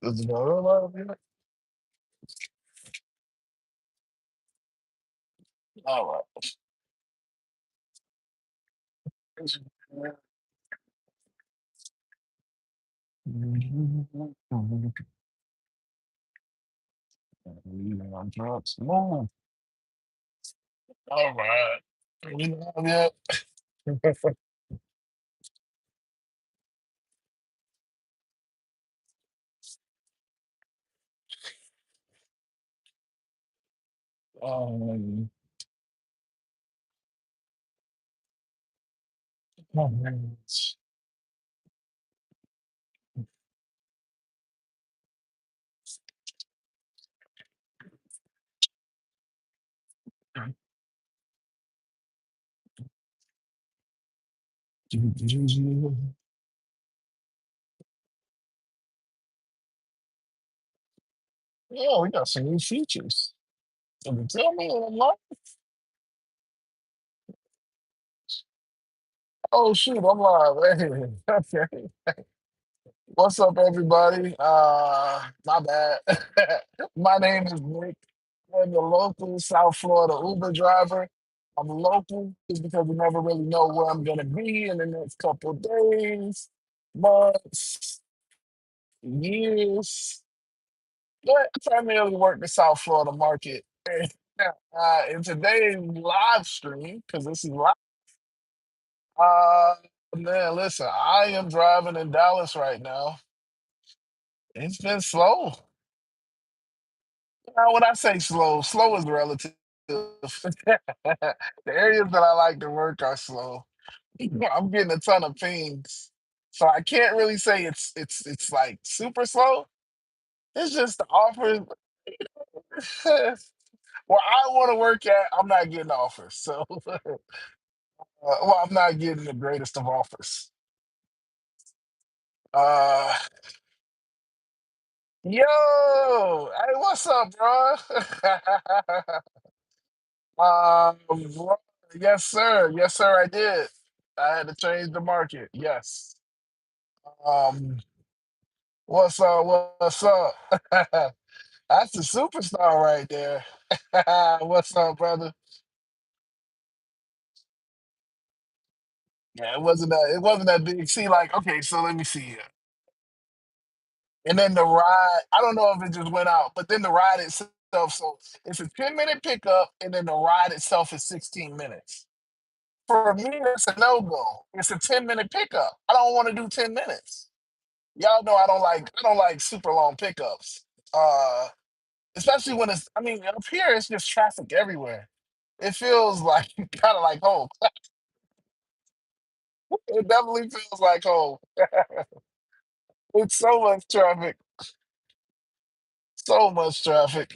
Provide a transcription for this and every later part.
Is it all right? All right. I'm drunk. Move. All right. We love you. Um, oh, man. Yeah, we got some new features. Can you tell me what I'm like? Oh shoot, I'm live. Hey, okay. What's up, everybody? My bad. My name is Nick. I'm the local South Florida Uber driver. I'm local just because we never really know where I'm gonna be in the next couple of days, months, years. But I primarily work the South Florida market. In today's live stream, because this is live, uh, man, listen, I am driving in Dallas right now. It's been slow. Now, when I say slow, slow is relative. The areas that I like to work are slow. I'm getting a ton of pings, so I can't really say it's like super slow. It's just the offers. Where I want to work at, I'm not getting offers. So, well, I'm not getting the greatest of offers. Uh, yo, hey, what's up, bro? Bro, yes, sir. Yes, sir. I did. I had to change the market. Yes. Um, what's up? What's up? That's a superstar right there. What's up, brother? Yeah, it wasn't that big. See, like, okay, so let me see here. And then the ride, I don't know if it just went out, but then the ride itself, so it's a 10-minute pickup, and then the ride itself is 16 minutes. For me, that's a no-go. It's a 10-minute pickup. I don't want to do 10 minutes. Y'all know I don't like super long pickups. Uh Especially when it's I mean, up here it's just traffic everywhere. It feels like kind of like home. It definitely feels like home. It's so much traffic. So much traffic.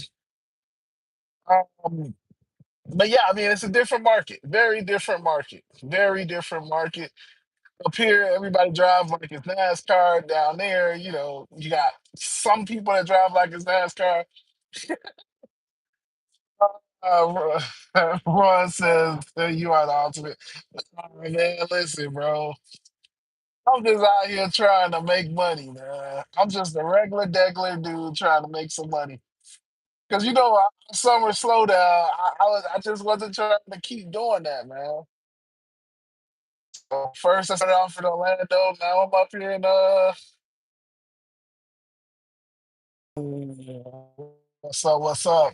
Um but yeah, I mean it's a different market. Very different market. Very different market. Up here, everybody drives like it's NASCAR. Down there, you got some people that drive like it's NASCAR. Ron says that you are the ultimate. Man, listen, bro. I'm just out here trying to make money, man. I'm just a regular, degular dude trying to make some money. Cause summer slowdown. I just wasn't trying to keep doing that, man. So first I started off in Orlando. Now I'm up here in what's up? What's up?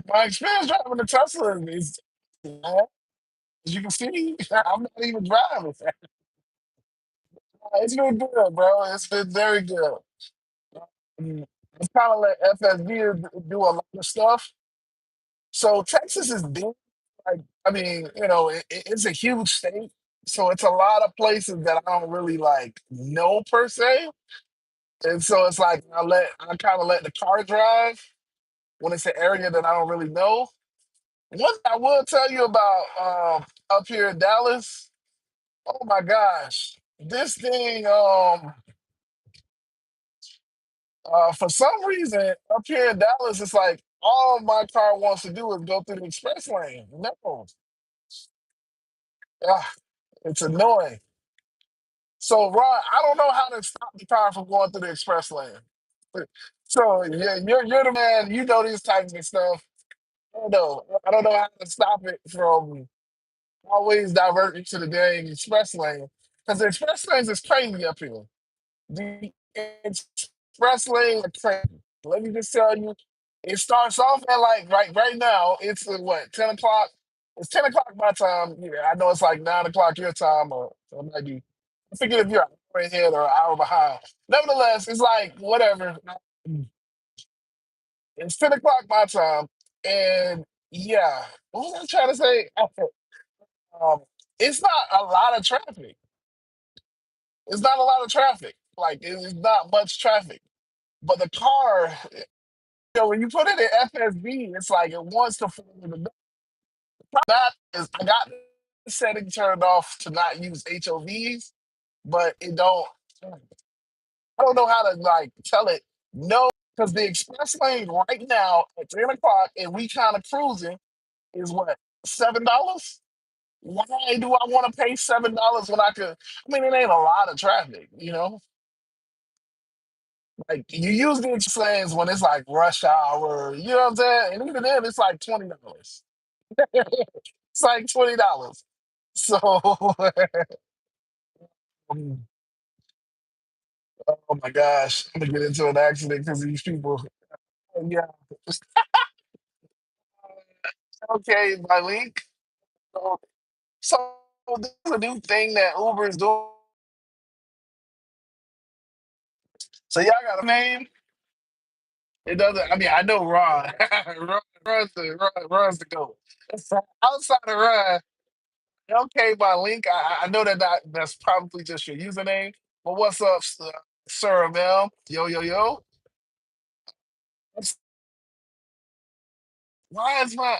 My experience driving a Tesla is, man, as you can see, I'm not even driving. It's been good, bro. It's been very good. Mm, It's kind of let FSD do a lot of stuff. So Texas is big. Like, I mean, it's a huge state. So it's a lot of places that I don't really like know per se. And so it's like I kind of let the car drive when it's an area that I don't really know. One thing I will tell you about up here in Dallas. Oh my gosh, this thing. For some reason, up here in Dallas, it's like all my car wants to do is go through the express lane. No, ah, It's annoying. So, Ron, I don't know how to stop the car from going through the express lane. So, yeah, you're the man. You know these types of stuff. I don't know. I don't know how to stop it from always diverting to the dang express lane because the express lanes is crazy up here. The express lane is crazy. Let me just tell you, it starts off at like right now. It's what 10 o'clock. It's 10 o'clock my time. Yeah, I know it's like 9 o'clock your time, or it might be. I forget if you're an hour ahead or an hour behind. Nevertheless, it's like whatever. It's 10 o'clock my time, and yeah, what was I trying to say? Um, it's not a lot of traffic. It's not a lot of traffic. Like it's not much traffic. But the car, when you put it in FSD, it's like it wants to fall in the middle. Not is I got the setting turned off to not use HOVs, but it don't. I don't know how to like tell it no because the express lane right now at 10 o'clock and we kind of cruising is what $7. Why do I want to pay $7 when I could? I mean, it ain't a lot of traffic, you know. Like you use the express lanes when it's like rush hour, you know what I'm saying? And even then, it's like $20. It's like $20. So, um, oh my gosh, I'm gonna get into an accident because of these people. Yeah. Okay, my link. So, so this is a new thing that Uber is doing. So y'all got a name? It doesn't. I mean, I know Ron. Ron's the goat. So outside of Ron, okay, my link. I know that's probably just your username. But what's up, Sir Mel? Yo, yo, yo. Why is my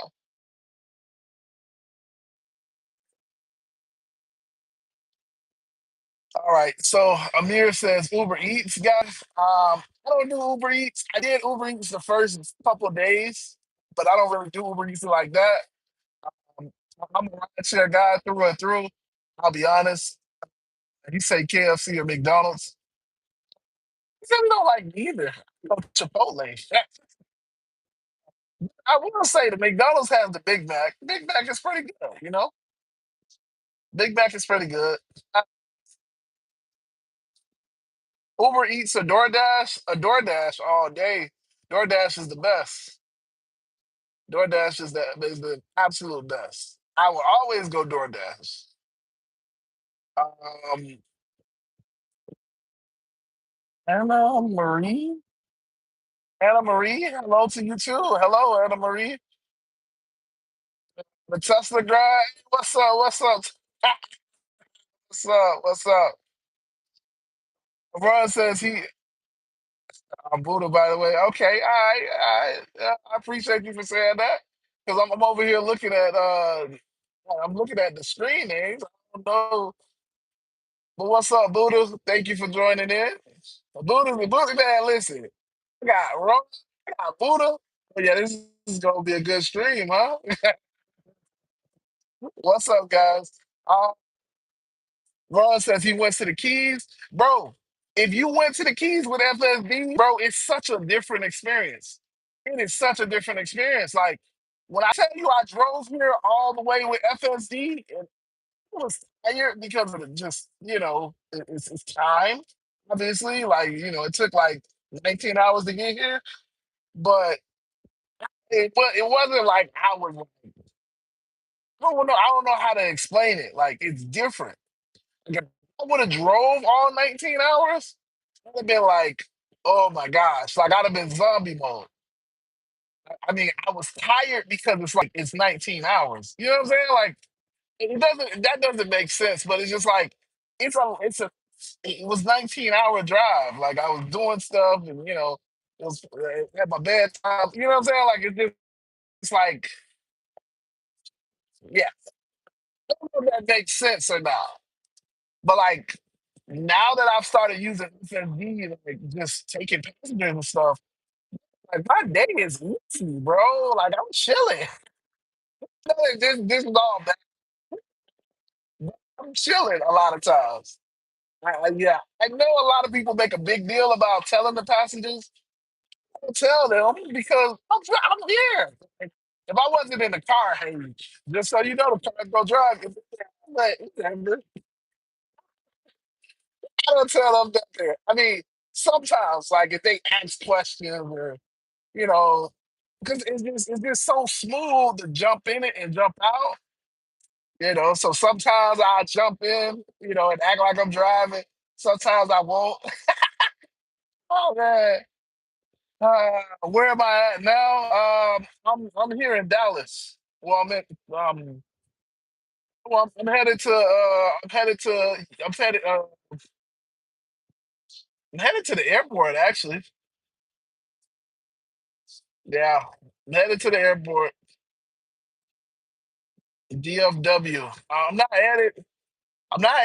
all right? So Amir says Uber Eats, guys. I don't do Uber Eats. I did Uber Eats the first couple of days, but I don't really do Uber Eats like that. Um, I'm a rideshare guy through and through. I'll be honest. You say KFC or McDonald's. He said we don't like neither. No Chipotle. I will say the McDonald's has the Big Mac. Big Mac is pretty good, you know? Big Mac is pretty good. Uh, Uber Eats or DoorDash? A DoorDash all day. DoorDash is the best. DoorDash is the absolute best. I will always go DoorDash. Um, Anna Marie? Anna Marie, hello to you too. Hello, Anna Marie. The Tesla guy. What's up? What's up? What's up? What's up? Ron says I'm Buddha, by the way. Okay, all right, all right. I appreciate you for saying that because I'm over here looking at I'm looking at the screen names. I don't know, but what's up, Buddha? Thank you for joining in. Buddha, man. Listen, I got Ron, I got Buddha. Oh yeah, this is gonna be a good stream, huh? What's up, guys? Ron says he went to the Keys. Bro, if you went to the Keys with FSD, bro, it's such a different experience. It is such a different experience. Like, when I tell you I drove here all the way with FSD, and I was tired because of the just, it's time, obviously. Like, it took like 19 hours to get here, but it wasn't like I was, I don't know how to explain it. Like, it's different. Like, if I would have drove all 19 hours, I'd have been like, oh my gosh, like I'd have been zombie mode. I mean, I was tired because it's like it's 19 hours. You know what I'm saying? Like that doesn't make sense, but it's just like it's a it was 19-hour drive. Like I was doing stuff and it was at my bedtime. You know what I'm saying? Like it's like, yeah, I don't know if that makes sense or not. But like now that I've started using FSD, like just taking passengers and stuff, like my day is easy, bro. Like I'm chilling. This is all bad. I'm chilling a lot of times. Yeah, I know a lot of people make a big deal about telling the passengers. I don't tell them because I'm here. Like, if I wasn't in the car, hey, just so you know, the car's gonna drive. But whatever. I don't tell them that. I mean, sometimes, like if they ask questions or you know, because it's just so smooth to jump in it and jump out. So sometimes I jump in, and act like I'm driving. Sometimes I won't. Oh man, where am I at now? I'm here in Dallas. Well, I'm headed to I'm headed to the airport actually. Yeah, I'm headed to the airport, DFW. I'm not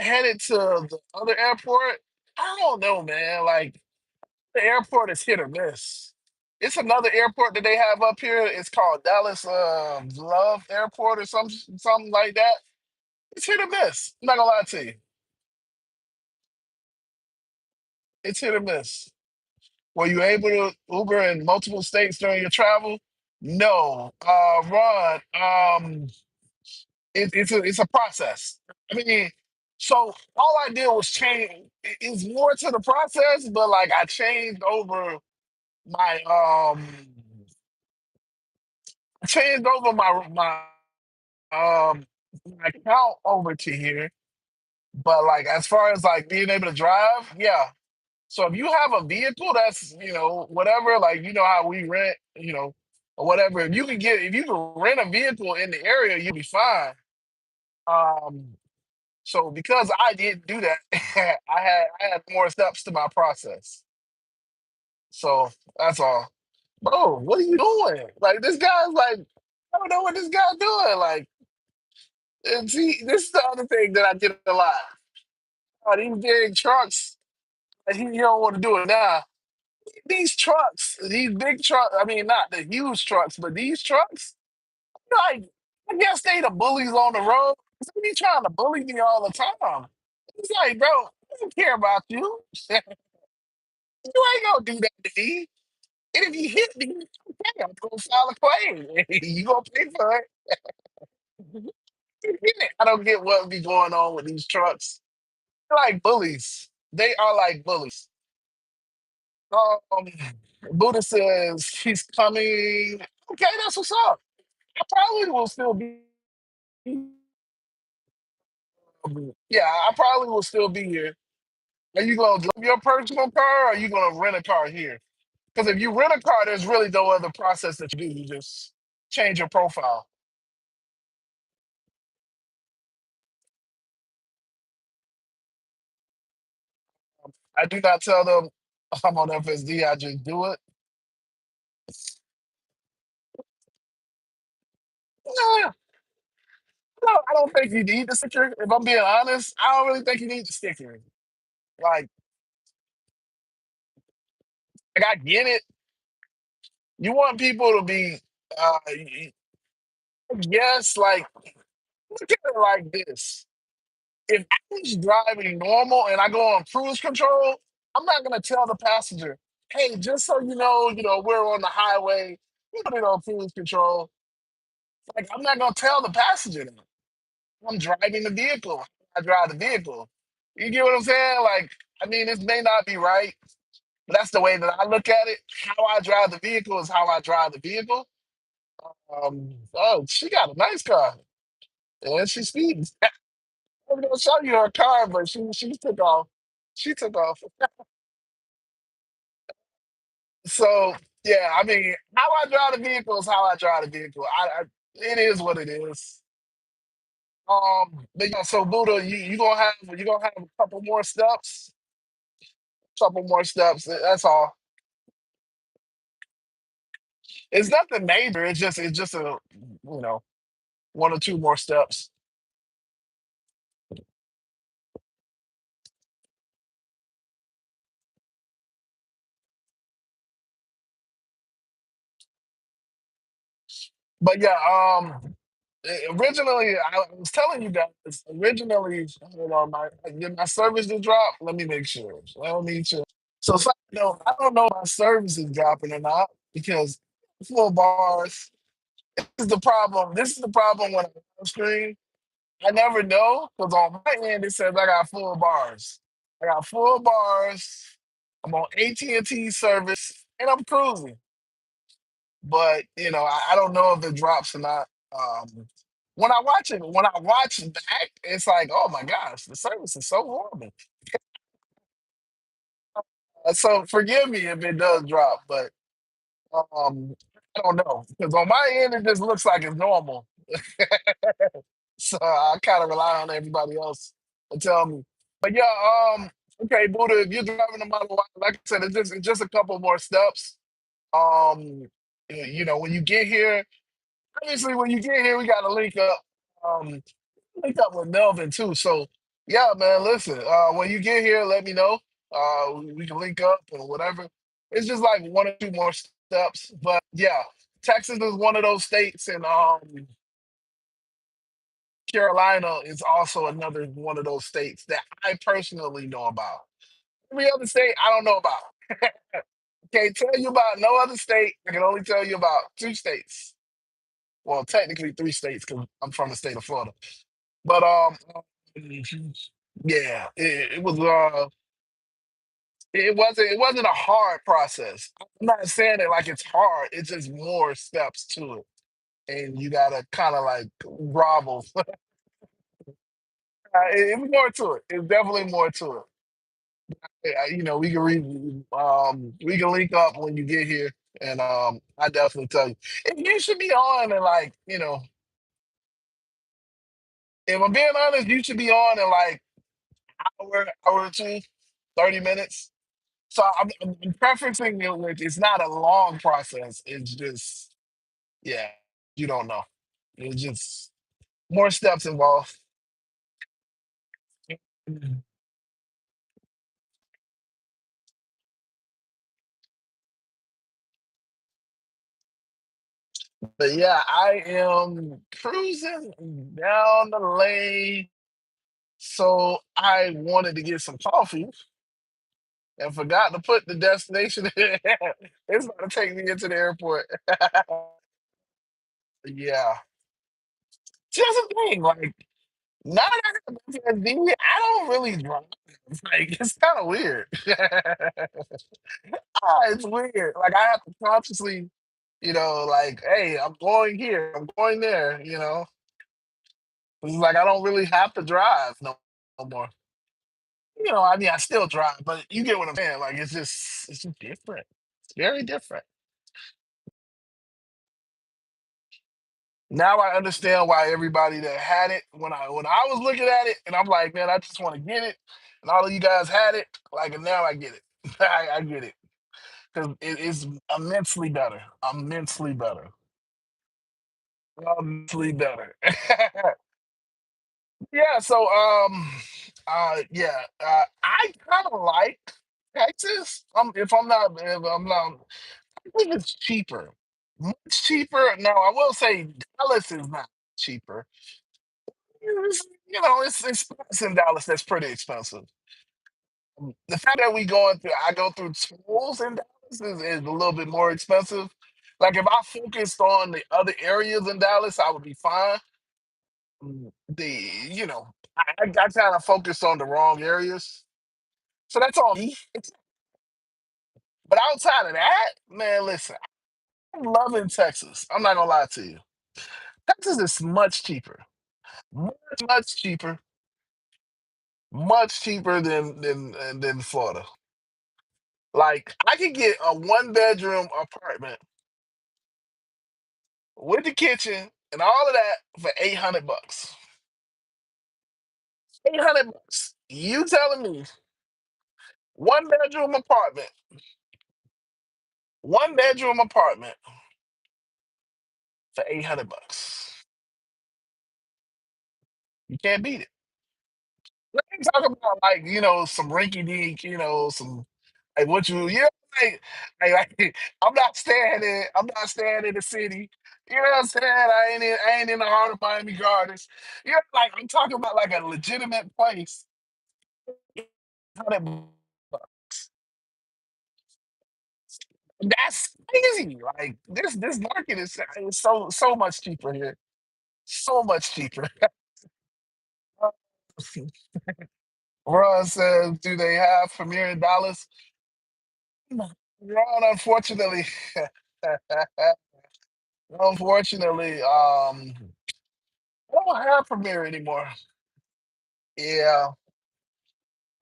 headed to the other airport. I don't know, man. Like the airport is hit or miss. It's another airport that they have up here. It's called Dallas Love Airport or something like that. It's hit or miss. I'm not gonna lie to you. It's hit or miss. Were you able to Uber in multiple states during your travel? No. Ron, it's a process. I mean, so all I did was change. It's more to the process, but like I changed over my changed over um my account over to here. But like as far as like being able to drive, yeah. So if you have a vehicle that's whatever, like how we rent, or whatever. If you can rent a vehicle in the area, you'll be fine. Um, so because I didn't do that, I had more steps to my process. So that's all. Bro, what are you doing? Like this guy's like, I don't know what this guy's doing. Like, and see, this is the other thing that I get a lot. Oh, these big trucks, and he don't want to do it now. These trucks, these big trucks, I mean, not the huge trucks, but these trucks, like, I guess they the bullies on the road. They be trying to bully me all the time. It's like, bro, I don't care about you. You ain't gonna do that to me. And if you hit me, okay, I'm gonna file a claim. You gonna pay for it. I don't get what be going on with these trucks. They're like bullies. They are like bullies. Um, Buddha says he's coming. Okay, that's what's up. I probably will still be. Yeah, I probably will still be here. Are you gonna drive your personal car or are you gonna rent a car here? Because if you rent a car, there's really no other process that you do. You just change your profile. I do not tell them I'm on FSD. I just do it. No, no, I don't think you need the sticker. If I'm being honest, I don't really think you need the sticker. Like, I get it. You want people to be, yes, like, look at it like this. If I was driving normal and I go on cruise control, I'm not gonna tell the passenger, "Hey, just so we're on the highway. We put it on cruise control." Like, I'm not gonna tell the passenger that. I'm driving the vehicle. I drive the vehicle. You get what I'm saying? Like, I mean, this may not be right, but that's the way that I look at it. How I drive the vehicle is how I drive the vehicle. Oh, she got a nice car, and she's speeding. I'm gonna show you her car, but she took off. She took off. So yeah, I mean, how I drive the vehicle is how I drive the vehicle. It is what it is. But yeah, so Buddha, you gonna have a couple more steps, couple more steps. That's all. It's nothing major. It's just a you know one or two more steps. But yeah, Originally, I was telling you guys, originally, hold on, did my service just drop? Let me make sure. Let me sure. So, side note, I don't know if my service is dropping or not because full bars. This is the problem. This is the problem when I'm on screen. I never know because on my end it says I got full bars. I got full bars. I'm on AT&T service and I'm cruising. But I don't know if it drops or not. When I watch back, it's like, oh my gosh, the service is so horrible. So forgive me if it does drop, but I don't know because on my end it just looks like it's normal. So I kind of rely on everybody else to tell me. But yeah, okay, Buddha, if you're driving a Model Y, like I said, it's just a couple more steps. Um, when you get here, obviously when you get here, we gotta link up with Melvin too. So yeah, man, listen, when you get here, let me know. We can link up or whatever. It's just like one or two more steps. But yeah, Texas is one of those states, and Carolina is also another one of those states that I personally know about. Every other state I don't know about. Can't tell you about no other state. I can only tell you about two states. Well, technically three states because I'm from the state of Florida. But yeah, it wasn't a hard process. I'm not saying it like it's hard. It's just more steps to it, and you gotta kind of like grovel. It's more to it. It's definitely more to it. Yeah, we can link up when you get here, and I definitely tell you. And you should be on in like, if I'm being honest, you should be on in like hour or two, 30 minutes. So I'm preferencing it with it's not a long process. It's just, yeah, you don't know. It's just more steps involved. But yeah, I am cruising down the lane. So I wanted to get some coffee and forgot to put the destination in. It's about to take me into the airport. Yeah. Just a thing, like now that I got PTSD, I don't really drive. Like it's kind of weird. It's weird. Like I have to consciously, like, hey, I'm going here, I'm going there. It's like I don't really have to drive no more. I mean, I still drive, but you get what I'm saying. Like it's just different. It's very different. Now I understand why everybody that had it when I was looking at it, and I'm like, man, I just want to get it, and all of you guys had it. Like, and now I get it. I get it because it is immensely better. Immensely better. Immensely better. Yeah. So, yeah, I kind of like Texas. If I'm not, I think it's cheaper. Much cheaper. Now, I will say Dallas is not cheaper. It's spots in Dallas that's pretty expensive. The fact that I go through tolls in Dallas is a little bit more expensive. Like if I focused on the other areas in Dallas, I would be fine. I kind of focused on the wrong areas, so that's all me. But outside of that, man, listen, I'm loving Texas. I'm not gonna lie to you. Texas is much cheaper, much cheaper, much cheaper than Florida. Like I could get a one bedroom apartment with the kitchen and all of that for $800. $800. You telling me one bedroom apartment, one bedroom apartment for $800? You can't beat it. Let me talk about like some rinky dink, some. Like what you know, I'm not staying in the city. You know what I'm saying? I ain't in the heart of Miami Gardens. You know, like I'm talking about like a legitimate place. That's crazy. Like this market is so much cheaper here. So much cheaper. Ron says, do they have Premier in Dallas? Ron, unfortunately, unfortunately, I don't have Premiere anymore. Yeah.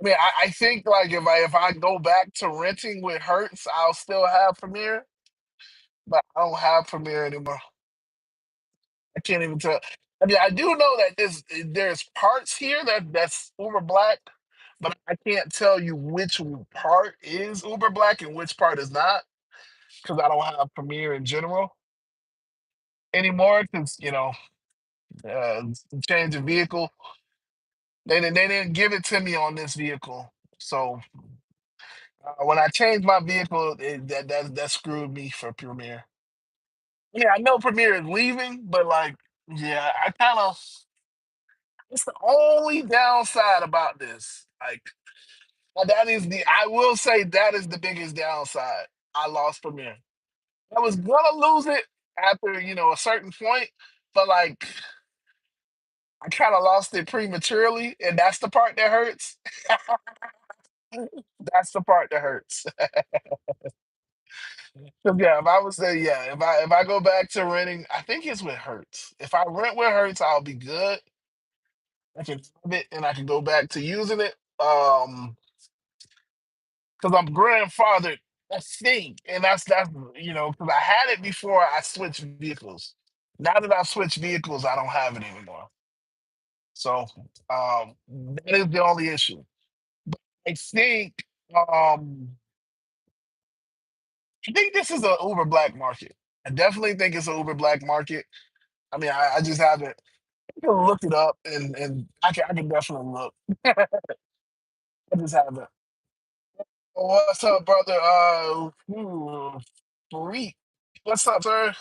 I mean, I think like if I go back to renting with Hertz, I'll still have Premiere, but I don't have Premiere anymore. I can't even tell. I mean, I do know that there's parts here that's Uber Black, but I can't tell you which part is Uber Black and which part is not because I don't have Premiere in general anymore. Because change of vehicle, they didn't give it to me on this vehicle, so when I changed my vehicle, that screwed me for Premiere. Yeah, I know Premiere is leaving, but like, yeah, I kind of. It's the only downside about this. Like, that is the. I will say that is the biggest downside. I lost Premiere. I was gonna lose it after a certain point, but like, I kind of lost it prematurely, and that's the part that hurts. That's the part that hurts. 'Cause, yeah, if I was there, yeah, if I go back to renting, I think it's with Hertz. If I rent with Hertz, I'll be good. I can have it and I can go back to using it. Because I'm grandfathered, I think, and that's because I had it before I switched vehicles. Now that I've switched vehicles, I don't have it anymore. So that is the only issue. I think um I think this is an Uber black market. I definitely think it's an Uber black market. I mean, I just haven't. I can look it up and I can definitely look. I just haven't. What's up, brother? Freak. What's up, sir?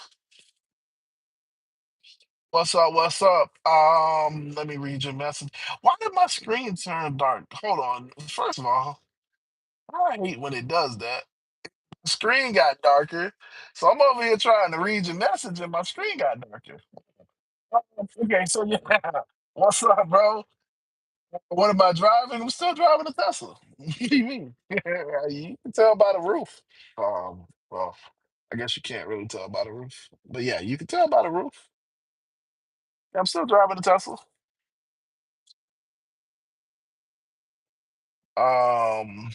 What's up? What's up? Let me read your message. Why did my screen turn dark? Hold on. First of all, I hate when it does that. The screen got darker, so I'm over here trying to read your message, and my screen got darker. Okay, so yeah, what's up, bro? What am I driving? I'm still driving a Tesla. What do you mean? You can tell by the roof. Well, I guess you can't really tell by the roof, but yeah, you can tell by the roof. I'm still driving a Tesla. Um,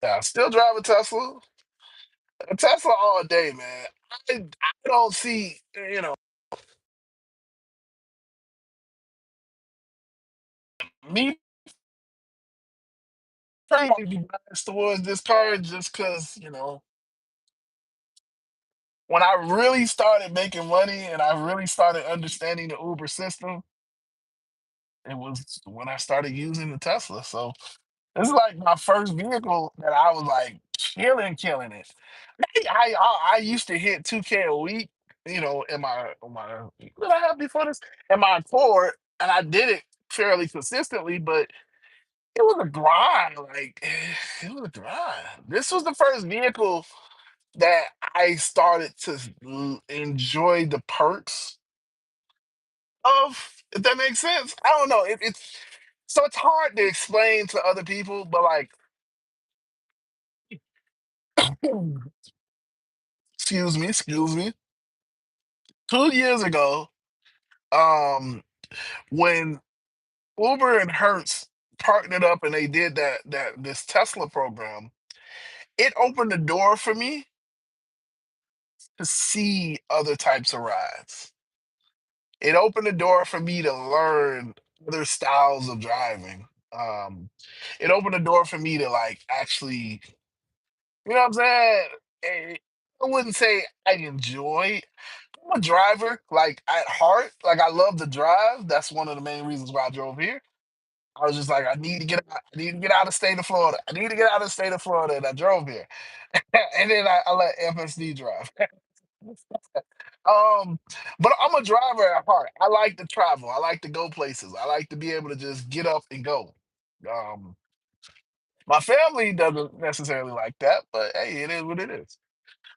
yeah, I still drive a Tesla. A Tesla all day, man. I don't see, me personally be biased towards this car just because, when I really started making money and I really started understanding the Uber system, it was when I started using the Tesla. So it's like my first vehicle that I was like killing it. I used to hit 2K a week, in my what did I have before this? In my Accord, and I did it fairly consistently, but it was a grind. Like it was a grind. This was the first vehicle that I started to enjoy the perks of, if that makes sense. I don't know. It's hard to explain to other people, but like, excuse me. 2 years ago, um, when Uber and Hertz partnered up and they did this Tesla program, it opened the door for me to see other types of rides. It opened the door for me to learn other styles of driving. Um, it opened the door for me to like actually, you know what I'm saying? I wouldn't say I enjoy. I'm a driver, like at heart. Like I love to drive. That's one of the main reasons why I drove here. I was just like, I need to get out, I need to get out of the state of Florida. I need to get out of the state of Florida, and I drove here. And then I let FSD drive. Um, but I'm a driver at heart. I like to travel. I like to go places. I like to be able to just get up and go. Um, my family doesn't necessarily like that, but hey, it is what it is.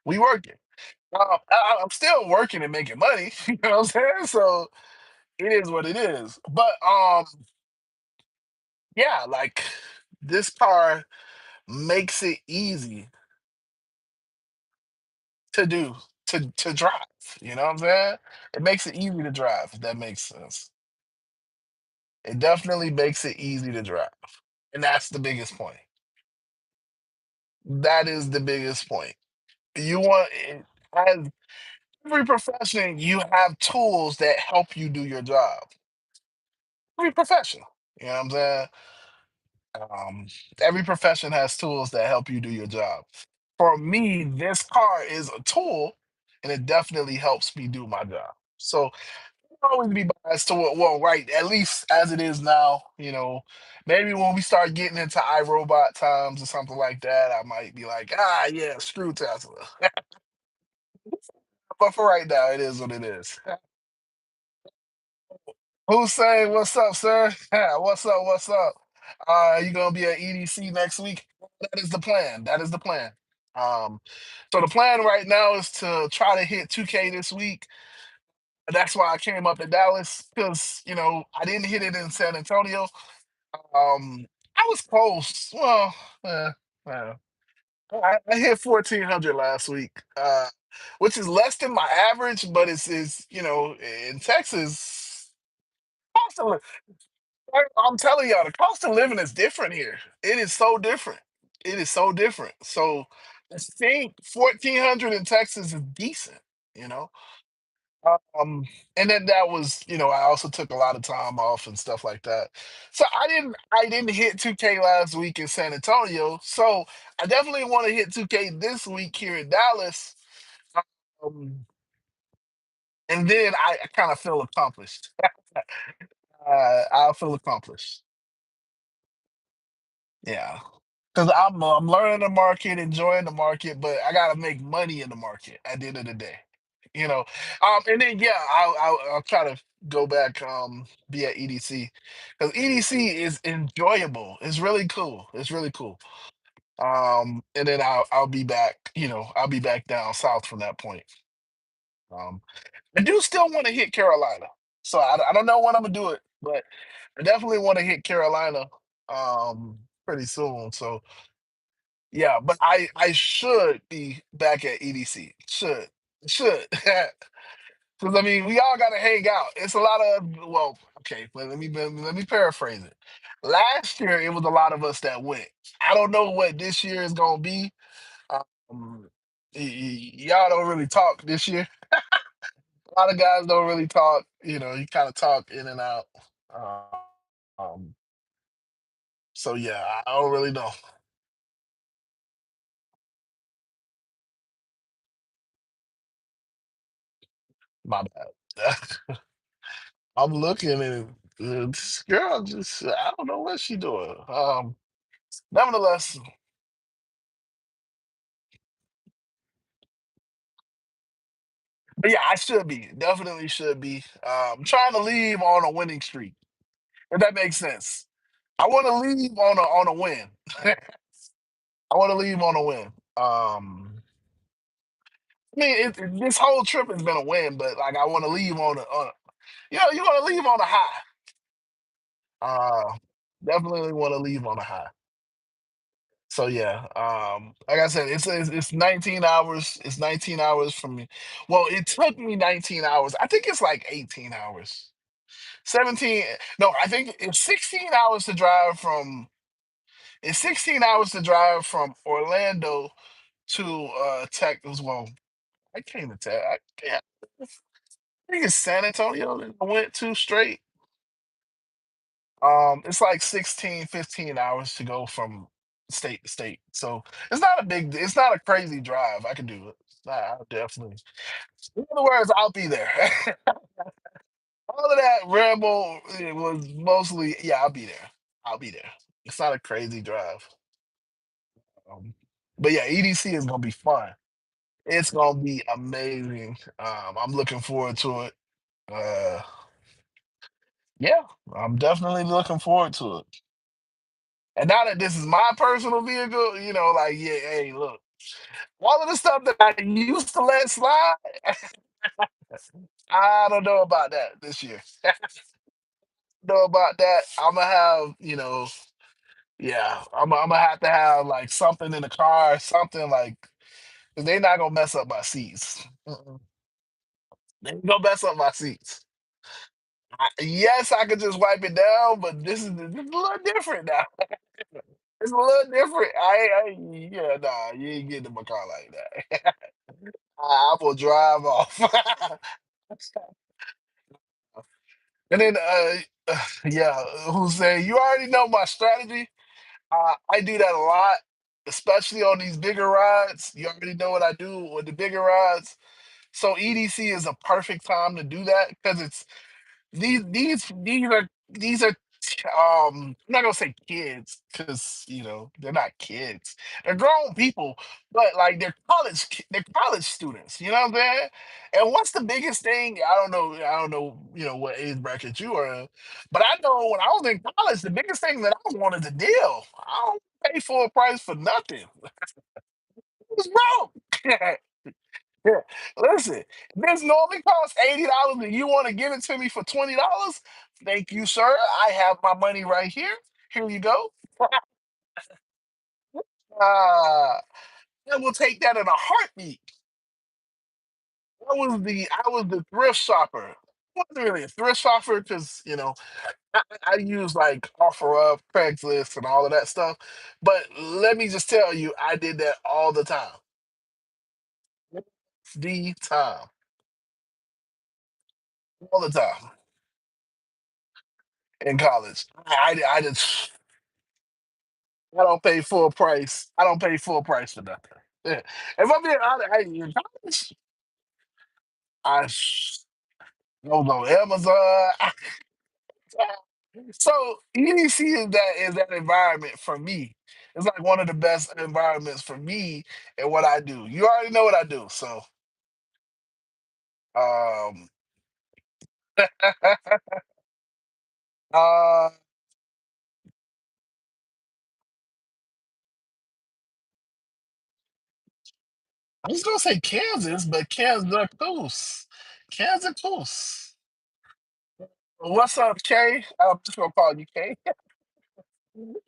We working. I'm still working and making money. You know what I'm saying? So it is what it is. But yeah, like this car makes it easy to do to drive. You know what I'm saying? It makes it easy to drive. If that makes sense. It definitely makes it easy to drive, and that's the biggest point. That is the biggest point. You want as every profession, you have tools that help you do your job. Every profession. You know what I'm saying? Um, every profession has tools that help you do your job. For me, this car is a tool, and it definitely helps me do my job. So I'll always be biased to what, well, right, at least as it is now, maybe when we start getting into iRobot times or something like that, I might be like, ah, yeah, screw Tesla. But for right now, it is what it is. Hussein, what's up, sir? What's up? What's up? You gonna be at EDC next week? That is the plan. That is the plan. Um, so the plan right now is to try to hit 2K this week. That's why I came up to Dallas because I didn't hit it in San Antonio. I was close. Well, uh, I hit 1,400 last week, which is less than my average, but it's in Texas. Cost of, I'm telling y'all, the cost of living is different here. It is so different. It is so different. So I think 1,400 in Texas is decent. You know. Um, and then that was, I also took a lot of time off and stuff like that. So I didn't hit 2K last week in San Antonio. So I definitely want to hit 2K this week here in Dallas. Um, and then I kind of feel accomplished. I'll feel accomplished. Yeah. Because I'm learning the market, enjoying the market, but I gotta make money in the market at the end of the day. You know. And then yeah, I'll try to go back be at EDC because EDC is enjoyable. It's really cool. It's really cool. And then I'll be back. I'll be back down south from that point. Um, I do still want to hit Carolina, so I don't know when I'm gonna do it, but I definitely want to hit Carolina pretty soon. So yeah, but I should be back at EDC. Should. Because I mean, we all got to hang out. It's a lot of okay. But let me paraphrase it. Last year, it was a lot of us that went. I don't know what this year is gonna be. Um, y'all don't really talk this year. A lot of guys don't really talk. You kind of talk in and out. Uh, Um, so yeah, I don't really know. My bad. I'm looking and this girl just I don't know what she doing. Nevertheless, but yeah, I should be. Definitely should be. Trying to leave on a winning streak. If that makes sense. I want to leave on a win. I want to leave on a win. I mean, this whole trip has been a win, but like I want to leave you want to leave on a high. Uh, definitely want to leave on a high. So yeah, like I said, it's 19 hours. It's 19 hours from me. Well, it took me 19 hours. I think it's like 18 hours. 17. No, I think it's 16 hours to drive from. It's 16 hours to drive from Orlando to Texas. Well, I came to Texas. Yeah, I think it's San Antonio that I went to straight. It's like 16, 15 hours to go from state to state. So it's not a crazy drive. I can do it. I'll definitely. In other words, I'll be there. All of that ramble it was mostly, yeah, I'll be there. I'll be there. It's not a crazy drive. Um, but yeah, EDC is gonna be fun. It's gonna be amazing. I'm looking forward to it. Uh, yeah, I'm definitely looking forward to it. And now that this is my personal vehicle, like, yeah, hey, look, all of the stuff that I used to let slide, I don't know about that this year. Know about that. I'm gonna have, yeah, I'm gonna have to have like something in the car, something like, 'cause they not gonna mess up my seats. Mm-mm. They ain't gonna mess up my seats. Yes, I could just wipe it down, but this is a little different now. It's a little different. Yeah, nah, you ain't getting in my car like that. I will drive off. And then, yeah, who's saying you already know my strategy? I do that a lot, especially on these bigger rides. You already know what I do with the bigger rides. So EDC is a perfect time to do that because it's these are I'm not gonna say kids because they're not kids. They're grown people, but like they're college students. You know what I'm saying? And what's the biggest thing? I don't know. What age bracket you are in, but I know when I was in college, the biggest thing that I wanted the deal. I don't pay full price for nothing. It was broke. Yeah. Listen, this normally costs $80 and you want to give it to me for $20? Thank you, sir. I have my money right here. Here you go. I will take that in a heartbeat. I was the thrift shopper. I wasn't really a thrift shopper because I use like OfferUp, Craigslist, and all of that stuff. But let me just tell you, I did that all the time. The time, all the time in college. I just I don't pay full price. I don't pay full price for nothing. Yeah. If I'm being honest, in college, I was on Amazon. So EDC is that environment for me. It's like one of the best environments for me and what I do. You already know what I do. So um I was gonna say Kansas, but Kansas Goose. Kansas Goose. What's up, Kay? I'm just gonna call you Kay.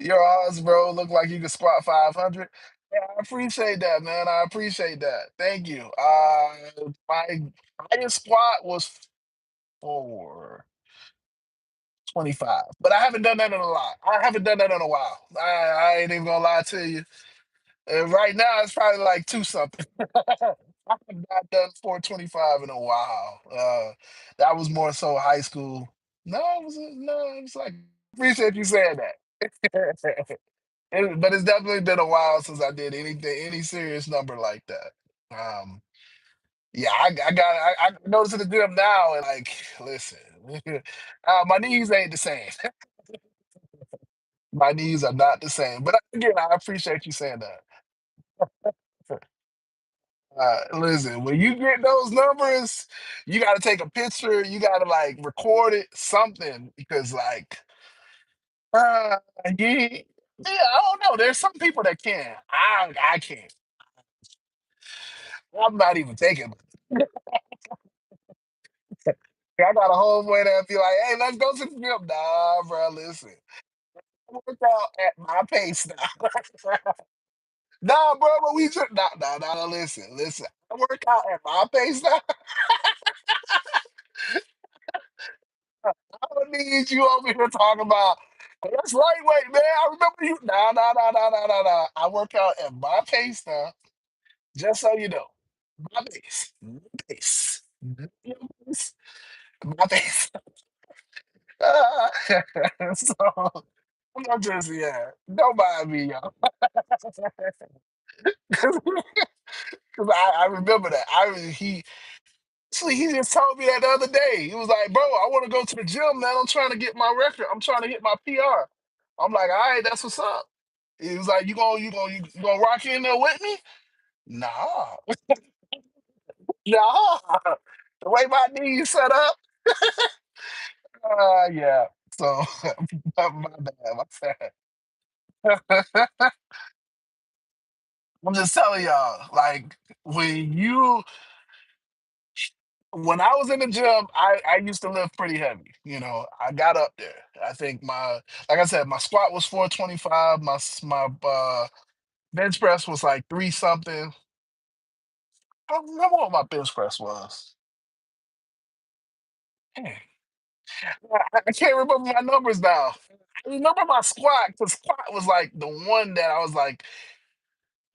Your odds, bro, look like you can squat 500. Yeah, I appreciate that, man. I appreciate that. Thank you. My highest squat was 425, but I haven't done that in a lot. I haven't done that in a while. I ain't even gonna lie to you. And right now, it's probably like two something. I have not done 425 in a while. That was more so high school. No, it was like appreciate you saying that. But it's definitely been a while since I did any serious number like that. Um, yeah, I notice in the gym now, and like, listen, my knees ain't the same. My knees are not the same. But again, I appreciate you saying that. Listen, when you get those numbers, you got to take a picture. You got to like record it, something, because like, uh, yeah, I don't know. There's some people that can. I can't. I'm not even taking. I got a homeboy that be like, "Hey, let's go to the gym." Nah, bro, listen. I work out at my pace now. Nah, bro, but we just nah. Listen. I work out at my pace now. I don't need you over here talking about. That's lightweight, man. I remember you. Nah. I work out at my pace now. Just so you know, my pace, my pace, your pace, my pace. So I'm just don't mind me, y'all. Because I remember that. He just told me that the other day. He was like, "Bro, I want to go to the gym, man. I'm trying to get my record. I'm trying to hit my PR." I'm like, all right, that's what's up. He was like, you gonna rock in there with me? Nah, nah. The way my knees set up, yeah. So my bad, my bad. I'm just telling y'all, like when you when I was in the gym, I used to lift pretty heavy. You know, I got up there. I think like I said, my squat was 425. My bench press was like three something. I don't remember what my bench press was. Dang, I can't remember my numbers now. I remember my squat because squat was like the one that I was like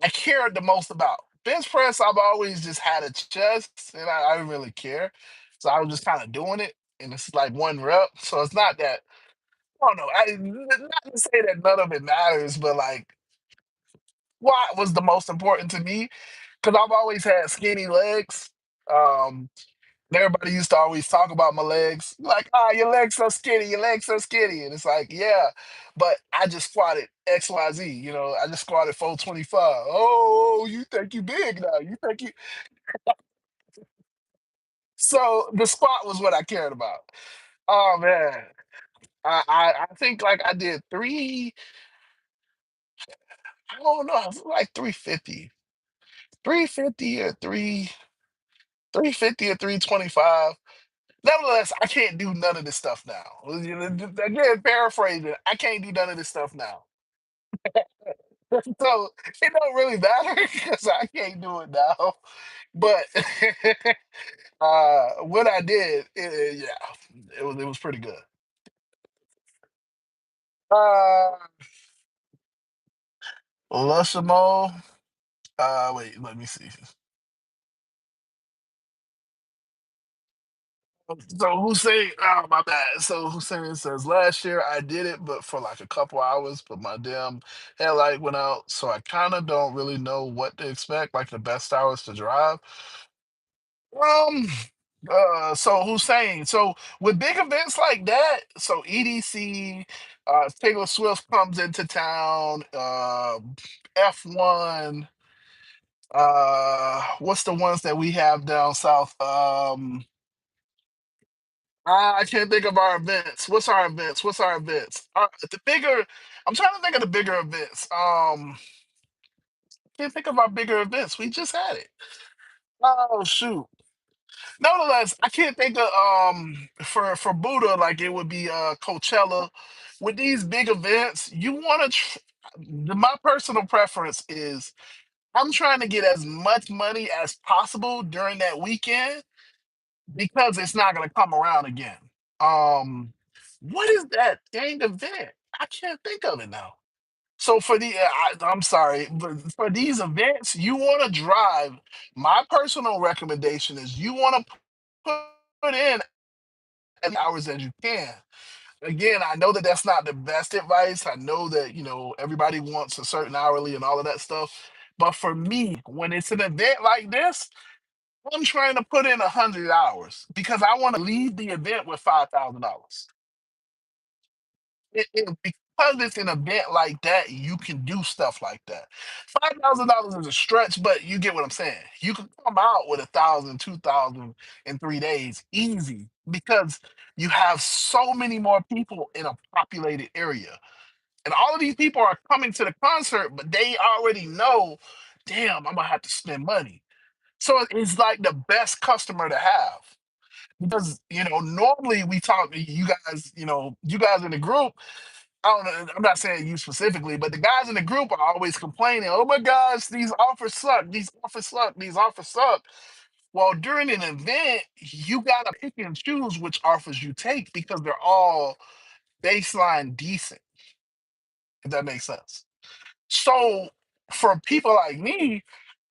I cared the most about. Bench press, I've always just had a chest, and I didn't really care. So I was just kind of doing it, and it's like one rep. So it's not that I don't know. Not to say that none of it matters, but like squat was the most important to me because I've always had skinny legs. Um, and everybody used to always talk about my legs, like, your legs so skinny, your legs so skinny. And it's like, yeah, but I just squatted XYZ, I just squatted 425. Oh, you think you big now. You think you so the squat was what I cared about. Oh man. I think like I did I don't know, like 350. 350 or 350 or 325. Nevertheless, I can't do none of this stuff now. Again, paraphrasing, I can't do none of this stuff now. So it don't really matter because I can't do it now. But what I did, yeah, it was pretty good. Uh, Lushimo. Wait, let me see. So Hussein, oh my bad. So Hussein says last year I did it, but for like a couple hours, but my damn headlight went out, so I kind of don't really know what to expect, like the best hours to drive. Um, so Hussein, so with big events like that, so EDC, Taylor Swift comes into town, F1, what's the ones that we have down south? I can't think of our events. What's our events? What's our events? The bigger, I'm trying to think of the bigger events. Can't think of our bigger events. We just had it. Oh shoot. Nevertheless, I can't think of for Buddha like it would be Coachella. With these big events, you want to. My personal preference is I'm trying to get as much money as possible during that weekend because it's not going to come around again. Um, what is that dang event? I can't think of it now. So I'm sorry, but for these events, you want to drive. My personal recommendation is you want to put in as many hours as you can. Again, I know that that's not the best advice. I know that everybody wants a certain hourly and all of that stuff. But for me, when it's an event like this, I'm trying to put in 100 hours because I want to leave the event with $5,000. Because it's an event like that, you can do stuff like that. $5,000 is a stretch, but you get what I'm saying. You can come out with 1,000, 2,000 in 3 days, easy, because you have so many more people in a populated area, and all of these people are coming to the concert, but they already know, damn, I'm gonna have to spend money. So it's like the best customer to have. Because normally we talk, you guys in the group, I don't know. I'm not saying you specifically, but the guys in the group are always complaining. Oh my gosh, these offers suck. These offers suck. These offers suck. Well, during an event, you gotta pick and choose which offers you take because they're all baseline decent. If that makes sense. So for people like me,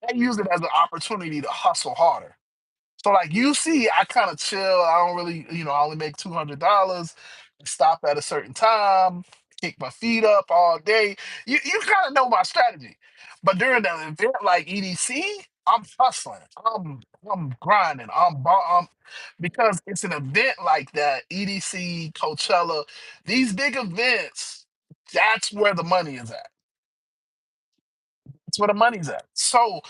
I use it as an opportunity to hustle harder. So like you see, I kind of chill. I don't really, I only make $200. Stop at a certain time, kick my feet up all day. You kind of know my strategy. But during an event like EDC, I'm hustling. I'm grinding. Because it's an event like that, EDC, Coachella, these big events. That's where the money is at. That's where the money's at. So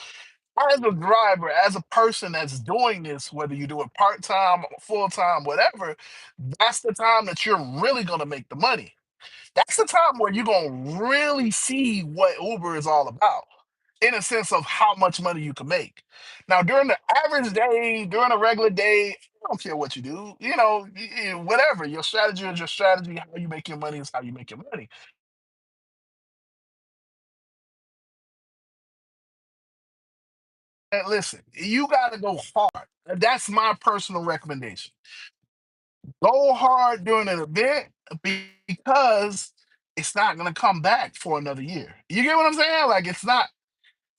as a driver, as a person that's doing this, whether you do it part time, full time, whatever, that's the time that you're really gonna make the money. That's the time where you're gonna really see what Uber is all about, in a sense of how much money you can make. Now, during the average day, during a regular day, I don't care what you do. Whatever your strategy is, your strategy. How you make your money is how you make your money. And listen, you got to go hard. And that's my personal recommendation. Go hard during an event because it's not going to come back for another year. You get what I'm saying? Like it's not.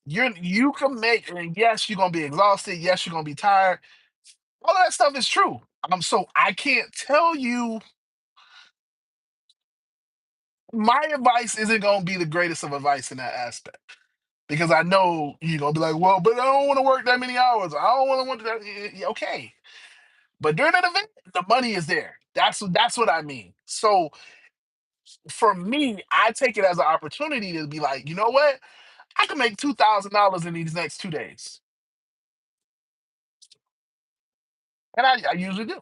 You can make, and yes, you're gonna be exhausted. Yes, you're gonna be tired. All of that stuff is true. So I can't tell you. My advice isn't gonna be the greatest of advice in that aspect because I know you're gonna be like, well, but I don't want to work that many hours. I don't want to that. Okay, but during an event, the money is there. That's what I mean. So for me, I take it as an opportunity to be like, you know what? I can make $2,000 in these next 2 days, and I usually do.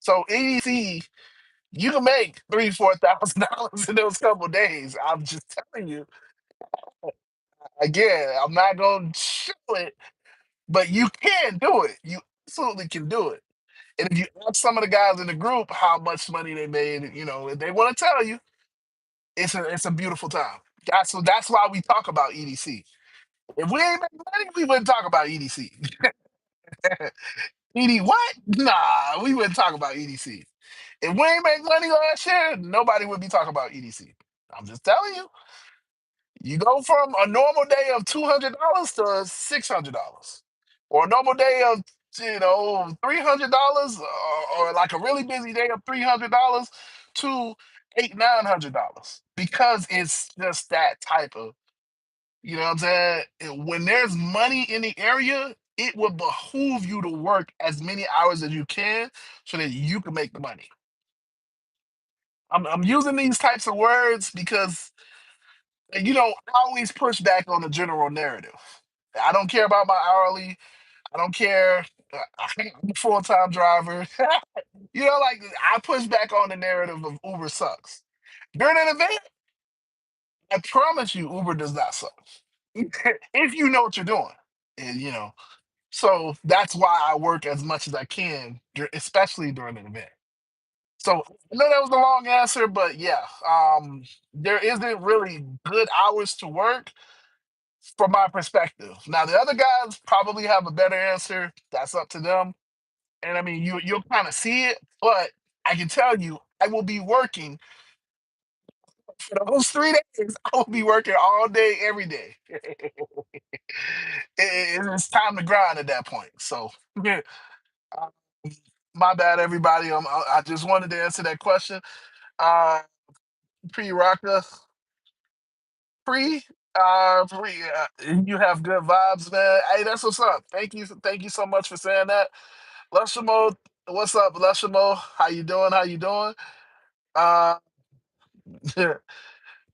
So EDC, you can make $3,000, $4,000 in those couple days. I'm just telling you. Again, I'm not gonna show it, but you can do it. You absolutely can do it. And if you ask some of the guys in the group how much money they made, if they want to tell you, it's a beautiful time. That's why we talk about EDC. If we ain't making money, we wouldn't talk about EDC. ED what? Nah, we wouldn't talk about EDC. If we ain't make money last year, nobody would be talking about EDC. I'm just telling you. You go from a normal day of $200 to $600, or a normal day of $300, or like a really busy day of $300 to $800-900, because it's just that type of, you know what I'm saying. When there's money in the area, it would behoove you to work as many hours as you can so that you can make the money. I'm using these types of words because I always push back on the general narrative. I don't care about my hourly. I don't care. I'm a full time driver. Like I push back on the narrative of Uber sucks. During an event, I promise you, Uber does not suck. If you know what you're doing. And so that's why I work as much as I can, especially during an event. So I know that was a long answer, but yeah, there isn't really good hours to work from my perspective. Now the other guys probably have a better answer. That's up to them. And I mean, you'll kind of see it, but I can tell you, I will be working for those 3 days. I will be working all day, every day. It's time to grind at that point. So, yeah, uh, my bad, everybody. I just wanted to answer that question. Uh, Pre Rocka, you have good vibes, man. Hey, that's what's up. Thank you so much for saying that. Leshamo, what's up, Leshamo? How you doing? How you doing? Uh,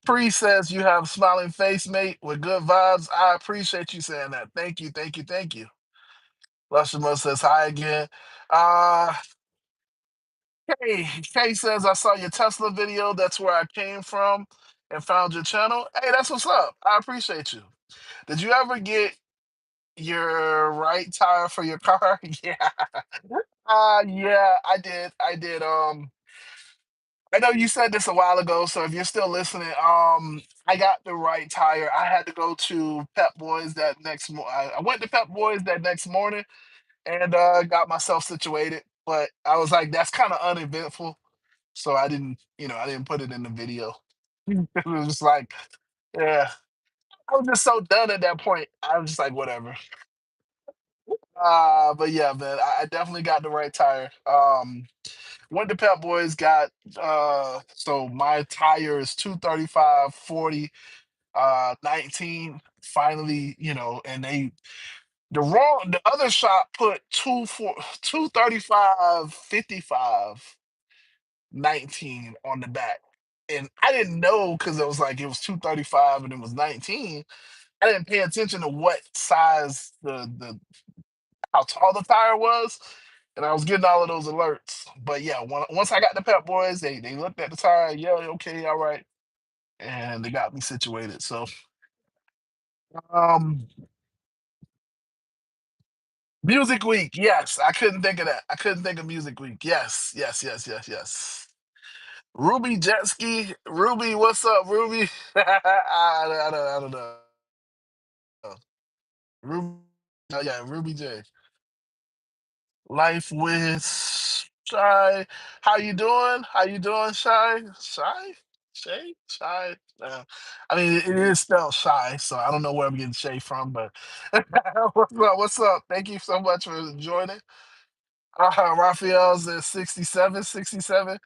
Pre says you have smiling face, mate, with good vibes. I appreciate you saying that. Thank you, thank you, thank you. Leshamo says hi again. Uh, Kay says I saw your Tesla video. That's where I came from and found your channel. Hey, that's what's up. I appreciate you. Did you ever get your right tire for your car? Yeah. Yeah, I did. I did. I know you said this a while ago, so if you're still listening, I got the right tire. I had to go to Pep Boys that next morning. I went to Pep Boys that next morning and got myself situated. But I was like, that's kind of uneventful, so I didn't put it in the video. It was just like, yeah, I was just so done at that point. I was just like, whatever. But yeah, man, I definitely got the right tire. Went to Pep Boys, got so my tire is 235 40 19. Finally, and the other shop put 235 55. 19 on the back. And I didn't know because it was 235 and it was 19. I didn't pay attention to what size the how tall the tire was, and I was getting all of those alerts. But yeah, once I got the Pep Boys, they looked at the tire, yeah, okay, all right, and they got me situated. So, um, Music Week, yes, I couldn't think of that. I couldn't think of Music Week. Yes, yes, yes, yes, yes. Ruby Jet Ski, Ruby, what's up, Ruby? I don't know. Ruby, oh yeah, Ruby J. Life with Shy. How you doing? How you doing, Shy? Shy? Shay? Shy? I mean, it is spelled Shy, so I don't know where I'm getting Shay from, but what's up? What's up? Thank you so much for joining. Raphael's at 67, 67.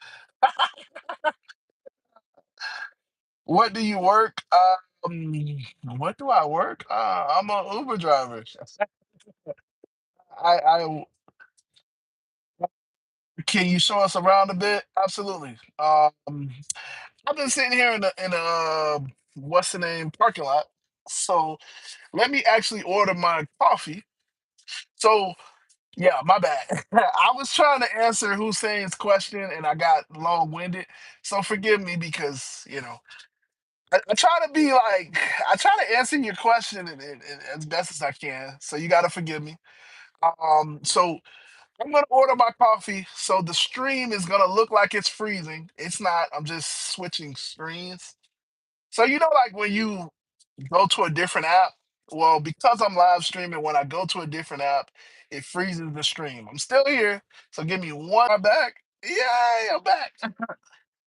What do you work? What do I work? I'm an Uber driver. I can you show us around a bit? Absolutely. I've been sitting here in a what's the name parking lot. So let me actually order my coffee. So yeah, my bad. I was trying to answer Hussein's question and I got long winded. So forgive me because I try to be like I try to answer your question as best as I can. So you got to forgive me. So I'm gonna order my coffee. So the stream is gonna look like it's freezing. It's not. I'm just switching screens. So like when you go to a different app, well, because I'm live streaming, when I go to a different app, it freezes the stream. I'm still here, so give me one. I'm back. Yay, I'm back.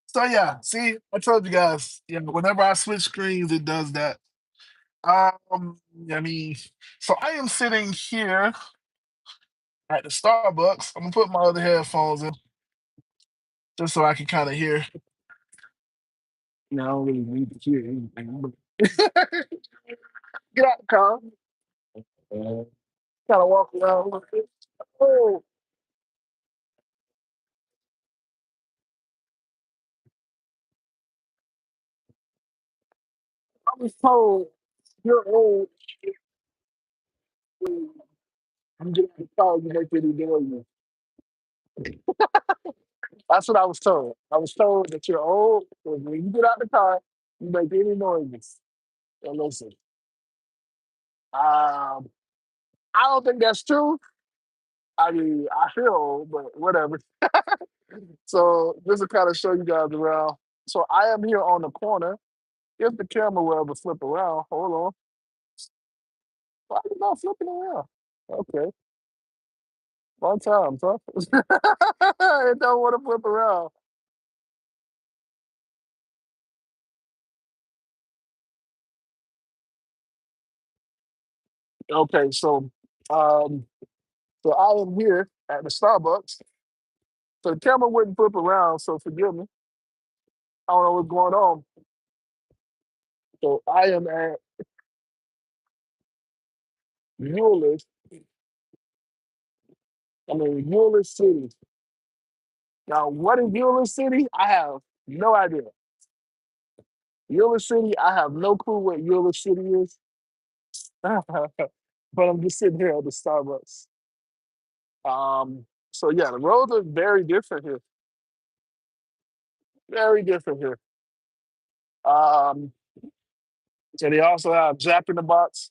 So yeah, see, I told you guys, whenever I switch screens, it does that. I mean, so I am sitting here at the Starbucks. I'm gonna put my other headphones in just so I can kind of hear. I don't really need to hear anything. Get out the car. Kind of walk around a little bit. Oh, I was told you're old. I'm getting the car. You make any noise. That's what I was told. I was told that you're old. And when you get out the car, you make any noises. So listen, um, I don't think that's true. I mean, I feel old, but whatever. So this will kind of show you guys around. So I am here on the corner. If the camera will ever flip around, hold on. Why is it not flipping around? Okay, one time, huh? It don't want to flip around. Okay, um, so I am here at the Starbucks. So the camera wouldn't flip around, so forgive me. I don't know what's going on. So I am at Euless. Euless City. Now, what is Euless City? I have no idea. Euless City, I have no clue what Euless City is. But I'm just sitting here at the Starbucks. So yeah, the roads are very different here. Very different here. Um, so they also have Jack in the Box.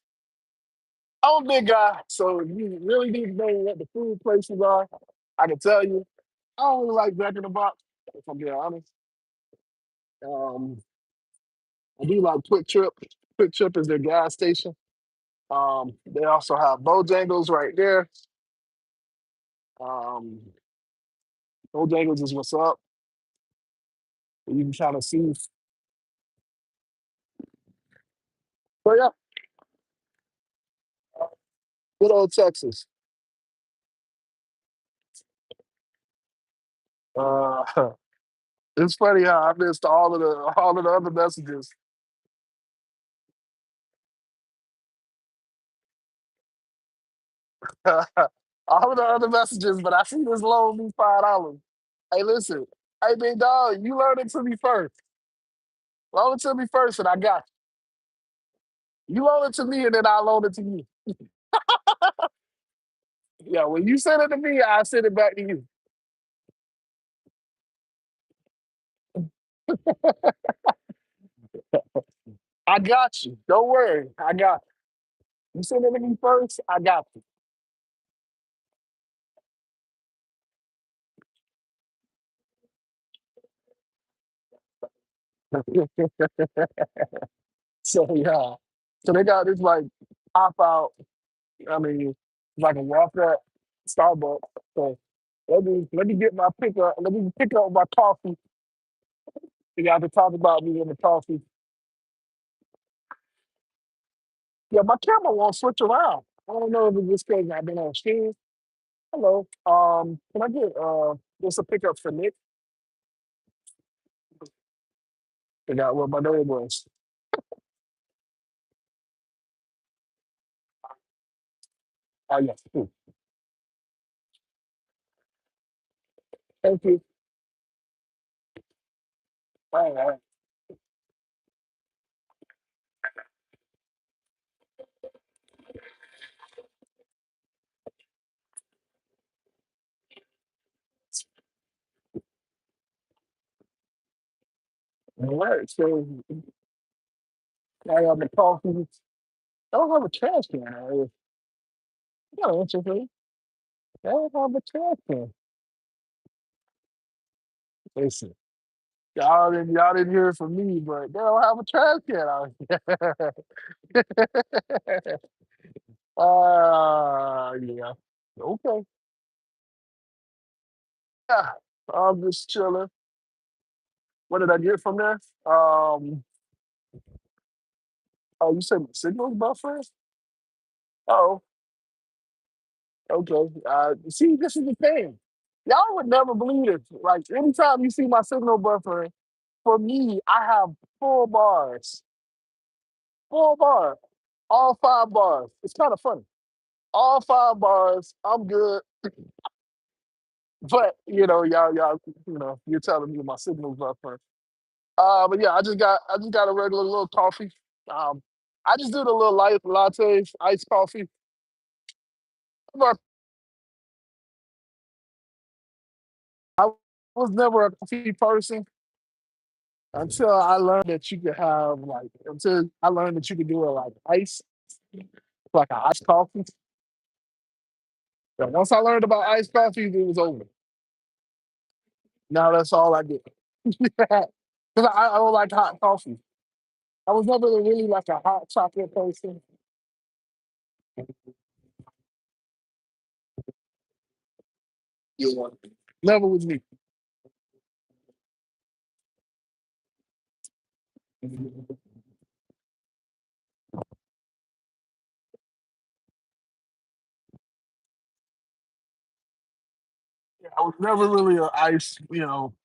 I'm a big guy, so if you really need to know what the food places are, I can tell you. I don't really like Jack in the Box, if I'm being honest. Um, I do like Quick Trip. Quick Trip is their gas station. They also have Bojangles right there. Um, Bojangles is what's up. You can kind of see. But yeah, good old Texas. Uh, it's funny how I missed all of the other messages. All of the other messages, but I see this loan me $5. Hey, listen. Hey, big dog, you learn it to me first. Loan it to me first, and I got you. You loan it to me, and then I loan it to you. Yeah, when you send it to me, I send it back to you. I got you. Don't worry. I got you. You send it to me first, I got you. So yeah. So they got this like pop out. I mean, like a walk up Starbucks. So let me get my pick up. Let me pick up my coffee. You got to talk about me in the coffee. Yeah, my camera won't switch around. I don't know if it's just because I've been on screen. Hello. Can I get just a pickup for Nick? Figure out what my name was. Oh yes, cool. Thank you. All right. All right. So I have the coffee. I don't have a trash can. Yeah, interesting. I don't have a trash can. Listen, y'all didn't hear it from me, but they don't have a trash can out here. Yeah. Okay. Yeah. I'm just chilling. What did I get from there? Oh, you said my signals buffer? Oh, okay. See, this is the thing. Y'all would never believe it. Like anytime you see my signal buffer, for me, I have full bars. Full bar. All 5 bars. It's kind of funny. All 5 bars. I'm good. But y'all, you're telling me my signals buffer. But yeah, I just got a regular little coffee. Um, I just do the little light lattes, iced coffee. But I was never a coffee person until I learned that you could have like until I learned that you could do it like ice, like an iced coffee. And once I learned about iced coffee, it was over. Now that's all I do. Because I don't like hot coffee. I was never really like a hot chocolate person. Yeah. Never was me. Yeah, I was never really a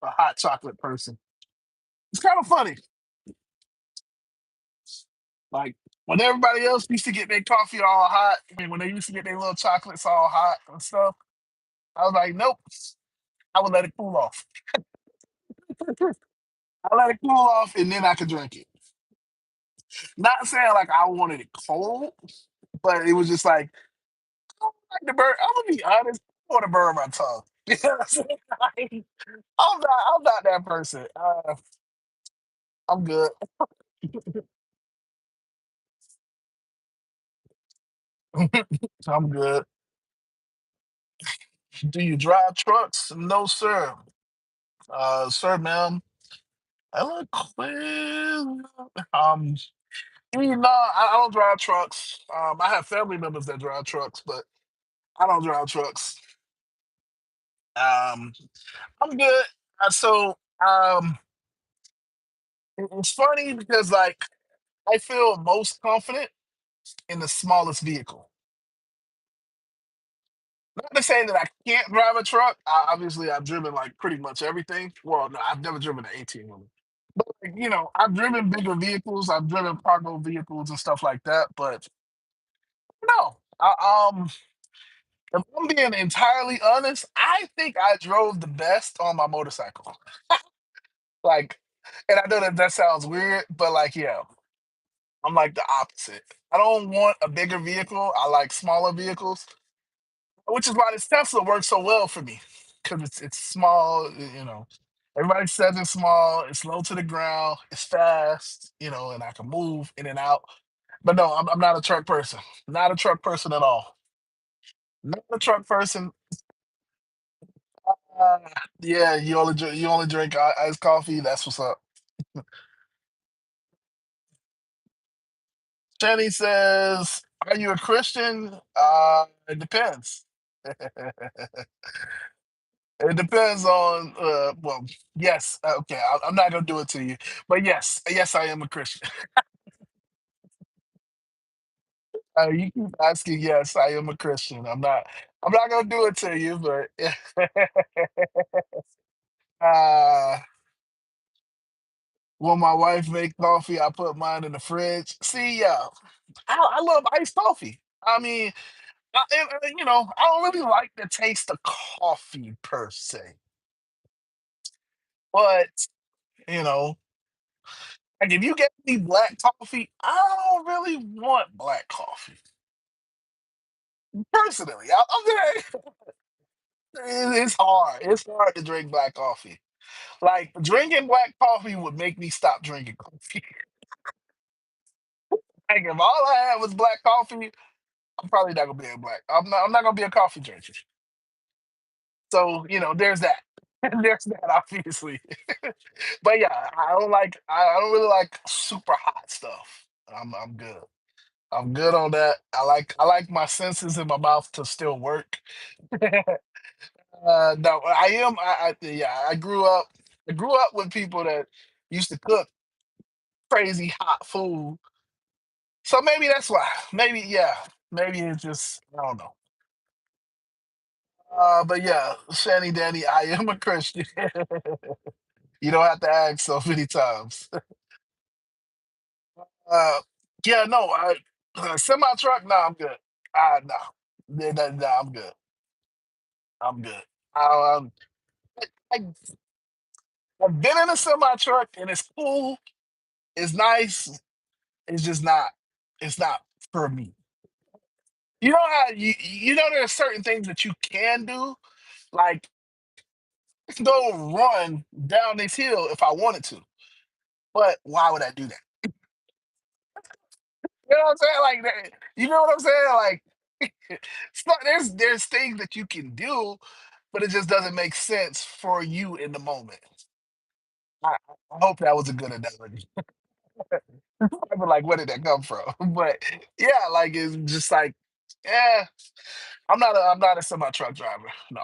hot chocolate person. It's kind of funny. Like when everybody else used to get their coffee all hot, I mean, when they used to get their little chocolates all hot and stuff, I was like, nope, I would let it cool off. I let it cool off and then I could drink it. Not saying like I wanted it cold, but it was just like, I don't like the burn. I'm gonna be honest, I want to burn my tongue. You know what I'm saying? Like, I'm not that person. I'm good. I'm good. Do you drive trucks? No, sir. Sir, ma'am. Eloquent. No, I don't drive trucks. I have family members that drive trucks, but I don't drive trucks. Um, I'm good. It's funny because like I feel most confident in the smallest vehicle. Not to say that I can't drive a truck. Obviously, I've driven like pretty much everything. Well, no, I've never driven an 18 wheeler. But like, I've driven bigger vehicles. I've driven cargo vehicles and stuff like that. But no, If I'm being entirely honest, I think I drove the best on my motorcycle. Like, and I know that that sounds weird, but like, yeah, I'm like the opposite. I don't want a bigger vehicle. I like smaller vehicles, which is why this Tesla works so well for me because it's small. You know, everybody says it's small. It's low to the ground. It's fast. You know, and I can move in and out. But no, I'm not a truck person. Not a truck person at all. Not a truck person. Uh, yeah, you only drink iced coffee. That's what's up. Jenny says, "Are you a Christian?" It depends. It depends on. Well, yes. Okay, I'm not gonna do it to you, but yes, yes, I am a Christian. You keep asking. Yes, I am a Christian. I'm not. I'm not gonna do it to you, but uh, when my wife make coffee, I put mine in the fridge. See, yeah, I love iced coffee. I mean, you know, I don't really like the taste of coffee per se, but you know, like if you get me black coffee, I don't really want black coffee personally. I'm very, it's hard. It's hard to drink black coffee. Like drinking black coffee would make me stop drinking coffee. Like if all I had was black coffee, I'm probably not gonna be a black. I'm not gonna be a coffee drinker. So you know, there's that. There's that, obviously. But yeah, I don't really like super hot stuff. I'm good. I'm good on that. I like my senses in my mouth to still work. No, yeah, I grew up with people that used to cook crazy hot food. So maybe that's why. Maybe yeah. Maybe it's just I don't know. But yeah, Shanny Danny, I am a Christian. You don't have to ask so many times. Uh, yeah, no, semi truck. No, I'm good. No, I'm good. I'm good. Um, I, I've been in a semi truck and it's cool. It's nice. It's just not. It's not for me. You know how you know there are certain things that you can do. Like I can go run down this hill if I wanted to, but why would I do that? You know what I'm saying? Like that. You know what I'm saying? Like there's things that you can do, but it just doesn't make sense for you in the moment. I hope that was a good analogy. I was like, where did that come from? But yeah, like it's just like, yeah, I'm not a semi truck driver. No,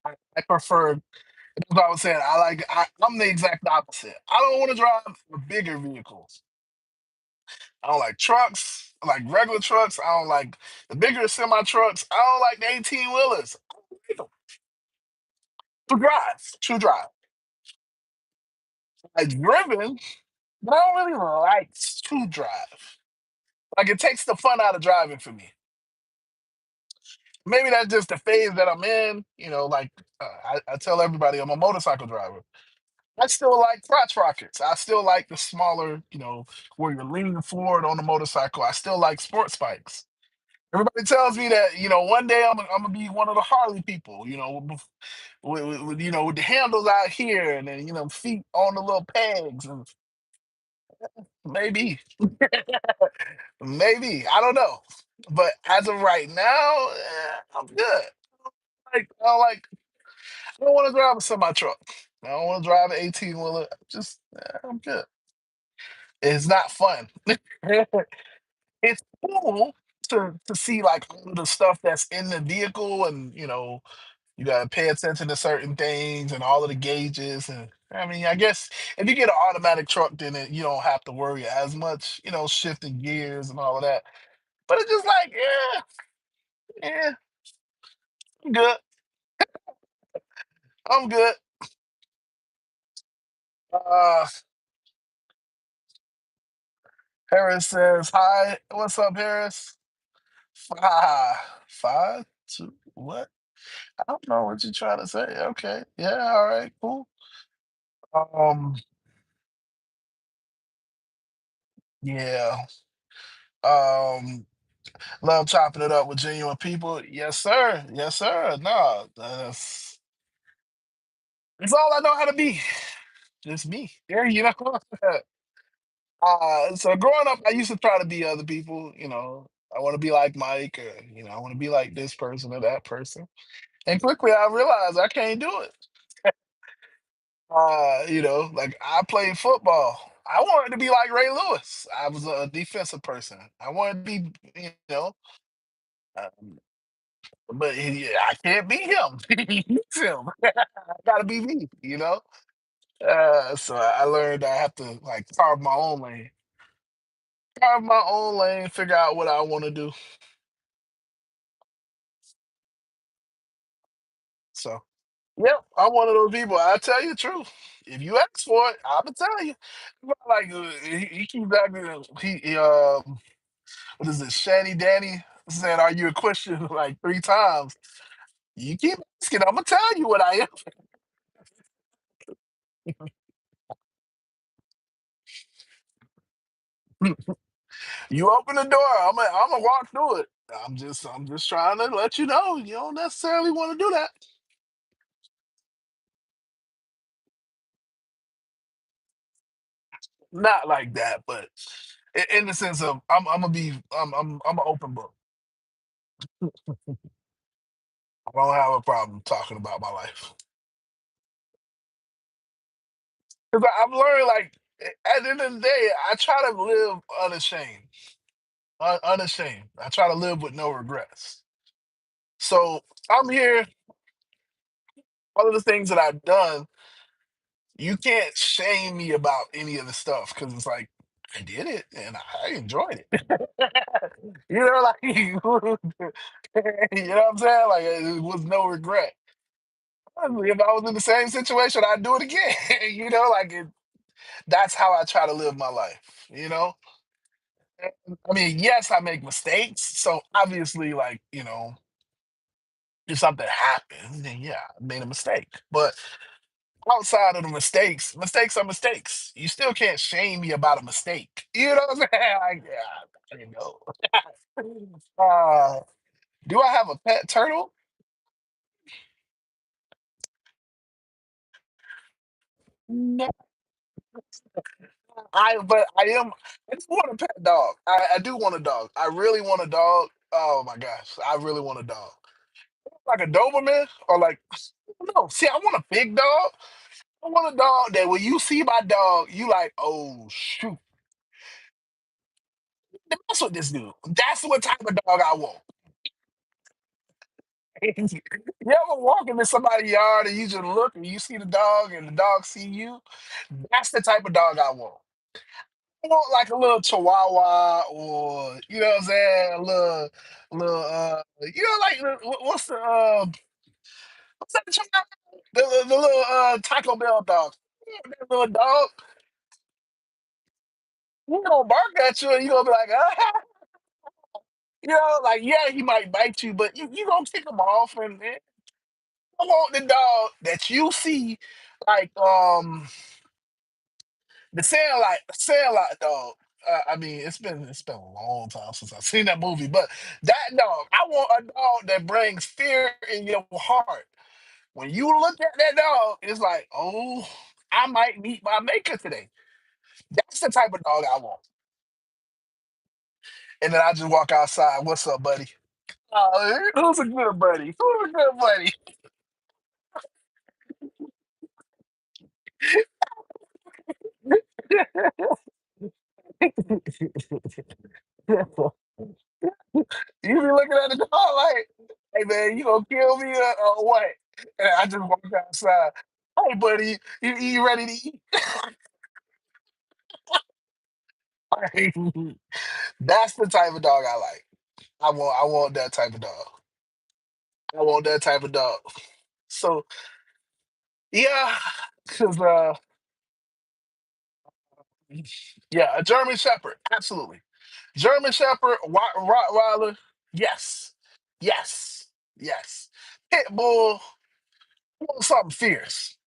I prefer. That's what I was saying. I'm the exact opposite. I don't want to drive bigger vehicles. I don't like trucks. I like regular trucks. I don't like the bigger semi trucks. I don't like the 18 wheelers. To drive, to drive. I've driven, but I don't really like to drive. Like it takes the fun out of driving for me. Maybe that's just the phase that I'm in. You know, like I tell everybody I'm a motorcycle driver. I still like crotch rockets. I still like the smaller, you know, where you're leaning forward on the motorcycle. I still like sports bikes. Everybody tells me that, you know, one day I'm gonna be one of the Harley people, you know, you know, with the handles out here and then, you know, feet on the little pegs and maybe, maybe I don't know. But as of right now, I'm good. I don't want to drive a semi truck. I don't want to drive an 18 wheeler. Just, I'm good. It's not fun. It's cool to see like all the stuff that's in the vehicle, and you know, you gotta pay attention to certain things and all of the gauges. And I mean, I guess if you get an automatic truck, then you don't have to worry as much, you know, shifting gears and all of that. But it's just like, yeah, I'm good. I'm good. Uh, Harris says, hi. What's up, Harris? Five, five, two. What? I don't know what you're trying to say. Okay. Yeah, all right, cool. Um, yeah. Um, love chopping it up with genuine people. Yes, sir. Yes, sir. No, that's all I know how to be. Just me. Yeah, you know. So growing up, I used to try to be other people. I want to be like Mike, or I want to be like this person or that person. And quickly, I realized I can't do it. Like I played football. I wanted to be like Ray Lewis. I was a defensive person. I wanted to be, um, but I can't be him. He's him. I gotta be me. So I learned I have to like carve my own lane, figure out what I want to do. So, yep, I'm one of those people. I tell you the truth. If you ask for it, I'ma tell you. Like he keeps acting. What is it? Shanny Danny said, "Are you a Christian?" like 3 times. You keep asking, I'm gonna tell you what I am. You open the door, I'm gonna walk through it. I'm just trying to let you know you don't necessarily want to do that. Not like that, but in the sense of I'm gonna be I'm an open book. I don't have a problem talking about my life because I've learned like at the end of the day, I try to live unashamed. Unashamed. I try to live with no regrets. So I'm here. All of the things that I've done, you can't shame me about any of the stuff because it's like I did it and I enjoyed it. Like you know what I'm saying? Like it was no regret. If I was in the same situation, I'd do it again. Like that's how I try to live my life. You know, I mean, yes, I make mistakes. So obviously, like if something happens, then yeah, I made a mistake. But outside of the mistakes, mistakes are mistakes. You still can't shame me about a mistake. You know what I'm saying? Like, yeah, I didn't know. uh, do I have a pet turtle? No. But I am. I do want a pet dog. I do want a dog. I really want a dog. Oh my gosh, I really want a dog. Like a Doberman or like no. See, I want a big dog. I want a dog that when you see my dog, you like, oh shoot, that's what this dude. That's what type of dog I want. You ever walk into somebody's yard and you just look and you see the dog and the dog see you? That's the type of dog I want. I want like a little chihuahua or what I'm saying, like what's that chihuahua? The little Taco Bell dog. Yeah, that little dog. He gonna bark at you and you gonna be like, ah, like yeah, he might bite you, but you gonna kick him off and I want the dog that you see, like the Sandlot dog. I mean, it's been a long time since I've seen that movie, but that dog, I want a dog that brings fear in your heart. When you look at that dog, it's like, oh, I might meet my maker today. That's the type of dog I want. And then I just walk outside. What's up, buddy? Oh, who's a good buddy? Who's a good buddy? You be looking at the dog like, hey man, you gonna kill me or what? And I just walk outside. Hey buddy, you ready to eat? That's the type of dog I like. I want that type of dog. I want that type of dog. So yeah, because yeah, a German Shepherd, absolutely. German Shepherd, Rottweiler, yes, yes. Yes. Pit bull, I want something fierce.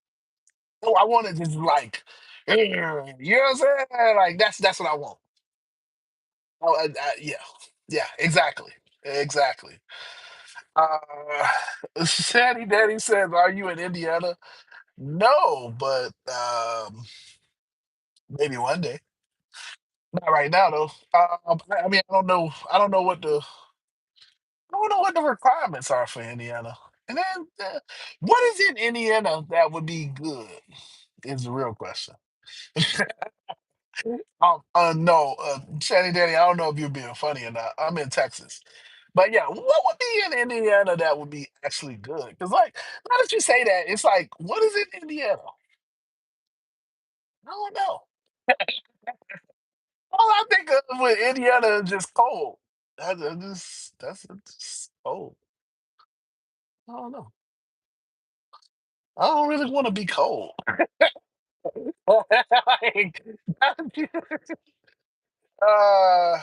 Oh, I want it just like, you know what I'm saying? Like that's what I want. Oh, yeah, yeah, exactly, exactly. Shanny Daddy says, "Are you in Indiana?" No, but maybe one day. Not right now though. I mean, I don't know. I don't know what the I don't know what the requirements are for Indiana. And then, what is in Indiana that would be good? Is the real question. No, Shanny Danny, I don't know if you're being funny or not. I'm in Texas. But yeah, what would be in Indiana that would be actually good? Because, like, now that you say that, it's like, what is in Indiana? I don't know. All I think of with Indiana is just cold. That's just cold. I don't know. I don't really want to be cold. Like, uh,